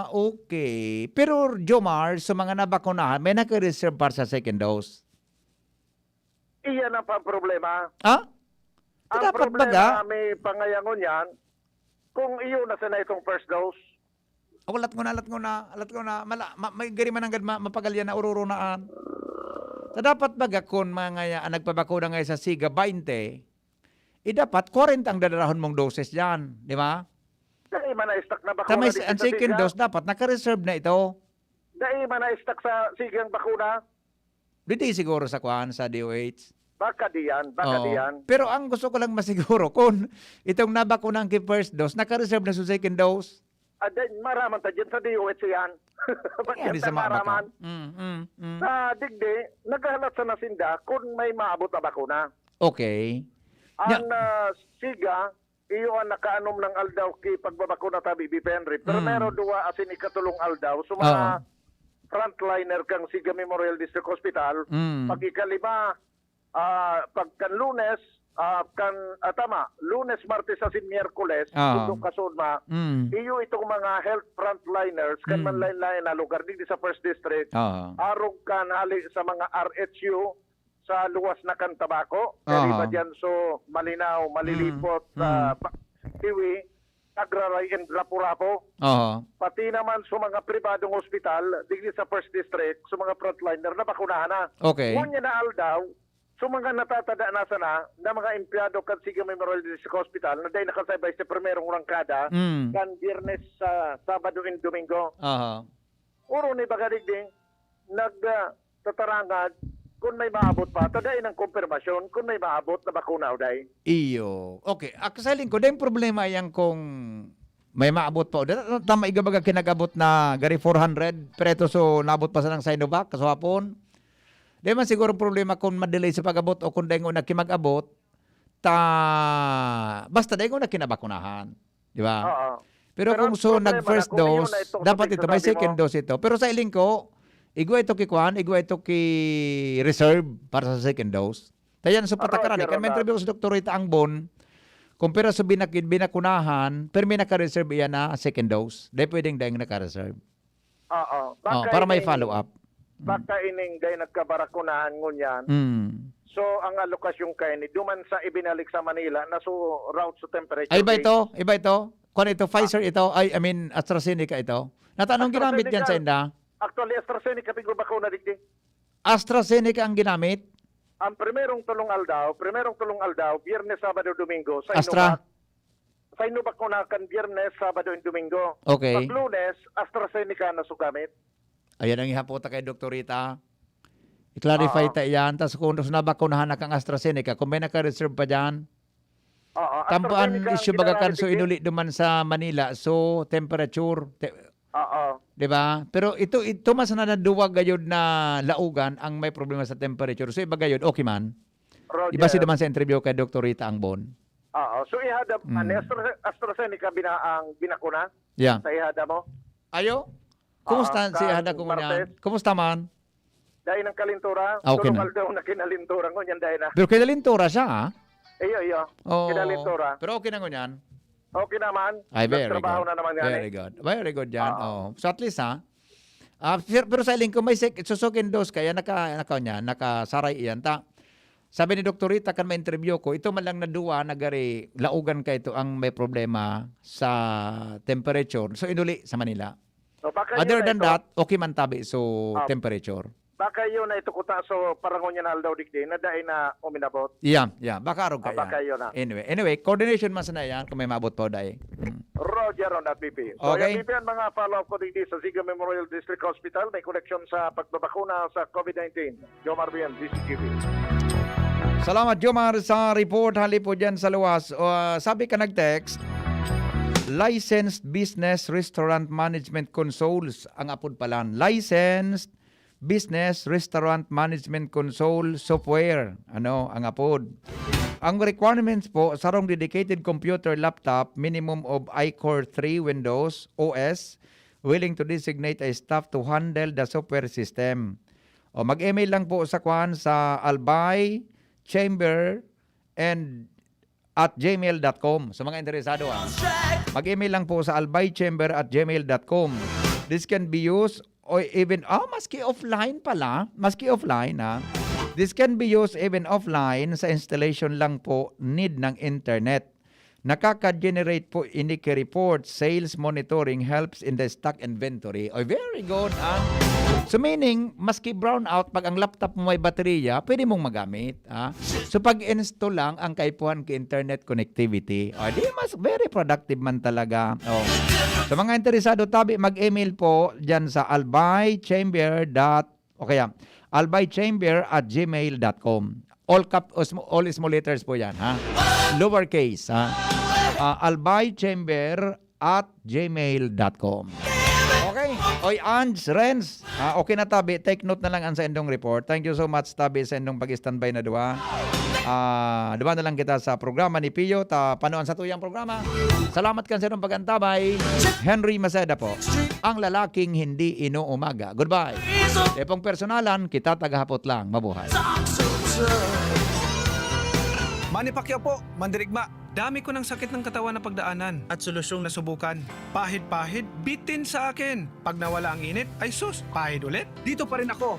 Okay. Pero Jomar, sa mga nabakunahan, may naka-reserve para sa second dose? Iyan ang problema. Ang dapat problema may pangayangon yan, kung iyo na sana itong first dose. Alat ko na. May gari man ang mapagalyan na ururunaan. Dapat baga kung mga nagpabakuna ngayon sa Siga 20, dapat 40 ang dadarahon mong doses dyan. Di ba? Dahil man na-stock na bakuna dito ang sa second Siga. dose dapat naka-reserve na ito. Dahil man na-stock sa Sigang bakuna. Dito siguro sa sa DOH. Baka diyan. Pero ang gusto ko lang masiguro, kung itong nabakunang first dose, naka-reserve na sa second dose. Maraman ta dyan sa DOH yan. Bakit sa maraman? Sa digdi, naghahalat sa nasinda kung may maabot na bakuna. Okay. Ang Siga, iyo ang nakaanom ng aldaw ki pagbabakuna tabi BP Henry. Pero meron duwa asin ikatulong aldaw. So mga frontliner kang Siga Memorial District Hospital, pag ikalima, pagkan Lunes, Lunes, Martes, asin Miyerkules, kung kasunma, iyo itong mga health frontliners, kan man lain-lain na lugar, dito sa First District, arog kan hali sa mga RHU, sa luwas na kan tabako, kaya ba dyan so malinaw, malilipot, tiwi, agraray and rapo-rapo, pati naman sa mga pribadong hospital, dito sa First District, sa mga frontliner na bakunahan na. Okay. Ngunyan na aldaw, so mga natatada na sana na mga empleyado kan Siga Memorial District Hospital na dahil nakasabay sa primerong rangkada kan Biyernes sa Sabado and Domingo. Uro ni Bagadigding nagtatarangad kung may maabot pa. Taday ng kumpirmasyon kung may maabot na bakuna o day. Iyo. Okay. Akasalin ko, dahil problema yan kung may maabot pa. Tama igabaga kinagabot na gari 400 preto so naabot pa sa ng Sinovac kaswapon. Di man siguro problema kung madelay sa pag-abot o kung dahil na kimag-abot, basta dahil na kinabakunahan. Di ba? Pero kung so nag-first dose, dapat ito, may second dose ito. Pero sa iling ko, igwa ito ki reserve para sa second dose. Tayan sa patakaran. Kan may interview sa Dr. Rita Angbon, kung pero sa binakunahan, pero may naka-reserve iyan na second dose. Dahil pwedeng dahil naka-reserve. Para may follow-up. Baka ining gay nagkabarakunahan ngunyan. So ang alokasyon kay ni duman sa ibinalik sa Manila na so route to temperature. Ay iba ito. Kung ito Pfizer ito, I mean AstraZeneca ito. Natanong ginamit yan sa inda? Actually AstraZeneca pigo bakuna digdi. AstraZeneca ang ginamit? Ang primerong tulong aldaw, Biyernes, Sabado, Domingo sa Astra. Sa Sinovac kan Biyernes, Sabado, and Domingo. Okay. Pag Lunes, AstraZeneca na sugamit. Ayan ang ihapot kay Dr. Rita. I-clarify ta yan. Tapos kung nabakunahan na kang AstraZeneca, kung may naka-reserve pa dyan, tampaan issue bagakan so inuli duman sa Manila. So, temperature. Diba? Pero ito mas na naduwag gayod na laugan ang may problema sa temperature. So, iba gayod, okay man. Roger. Iba si naman sa interview kay Dr. Rita Angbon. So, ihada, AstraZeneca ang binakuna? Yeah. Sa ihada mo? Ayo? Kumusta si Hada ko niyan? Kumusta man? Dahil ng kalintura. Okay na. Tulungal daw na kinalintura ko niyan dahil na. Pero kinalintura siya, ha? Iyo. Kinalintura. Pero okay na ko niyan? Okay naman. Ay, very good. Na naman yan. Very good yan. So at least, ha? Pero sa iling ko, may susukin dose kaya nakasaray iyan. Sabi ni Dr. Rita, kan ma-interview ko, ito man lang naduwa, nagari, laugan ka ito ang may problema sa temperature. So inuli sa Manila. So, other than that, okay man tabi so temperature. Baka yun na ito kuta so parangon niya na aldaw digdi na dahil na uminabot. Yeah. Baka arog kaya. Baka yun na. Anyway, coordination man sana yan kung may mabot po dahil. Roger on that, BP. So, okay. Yan, BP, ang mga follow-up ko digdi sa Siga Memorial District Hospital, may connection sa pagbabakuna sa COVID-19. Jomar Bien, DZGB. Salamat, Jomar, sa report. Hali po dyan sa luwas. Sabi ka nag-text, Licensed Business Restaurant Management Consoles ang apod palan. Licensed Business Restaurant Management Console Software. Ano ang apod? Ang requirements po, sarong dedicated computer laptop, minimum of iCore 3 Windows OS, willing to designate a staff to handle the software system. O mag-email lang po sa albay chamber and at gmail.com. Sa mga interesado mag-email lang po sa albaychamber@gmail.com. This can be used or even maski offline pala, This can be used even offline sa installation lang po need ng internet. Nakaka-generate po iniki report, sales monitoring helps in the stock inventory. Very good. So meaning, maski brown out, pag ang laptop mo may baterya, pwede mong magamit. So pag-install lang ang kaipuhan ka internet connectivity. Very productive man talaga. Sa mga interesado, tabi mag-email po dyan sa albaychamber@gmail.com. All small letters po yan. Lowercase. albaychamber@gmail.com. Okay. Oy, Ange, Renz. Okay na, tabi. Take note na lang ang sa endong report. Thank you so much, tabi, sa endong pag-standby na duwa. Duwa na lang kita sa programa ni Pio. Panoan sa tuyang programa. Salamat kan sa endong pag-antabay. Henry Maceda po. Ang lalaking hindi inuumaga. Goodbye. Epong personalan, kita taga-Hapot lang. Mabuhay. Manny Pacquiao po, mandirigma. Dami ko ng sakit ng katawan na pagdaanan at solusyong nasubukan. Pahid-pahid, bitin sa akin. Pag nawala ang init, ay sus, pahid ulit. Dito pa rin ako.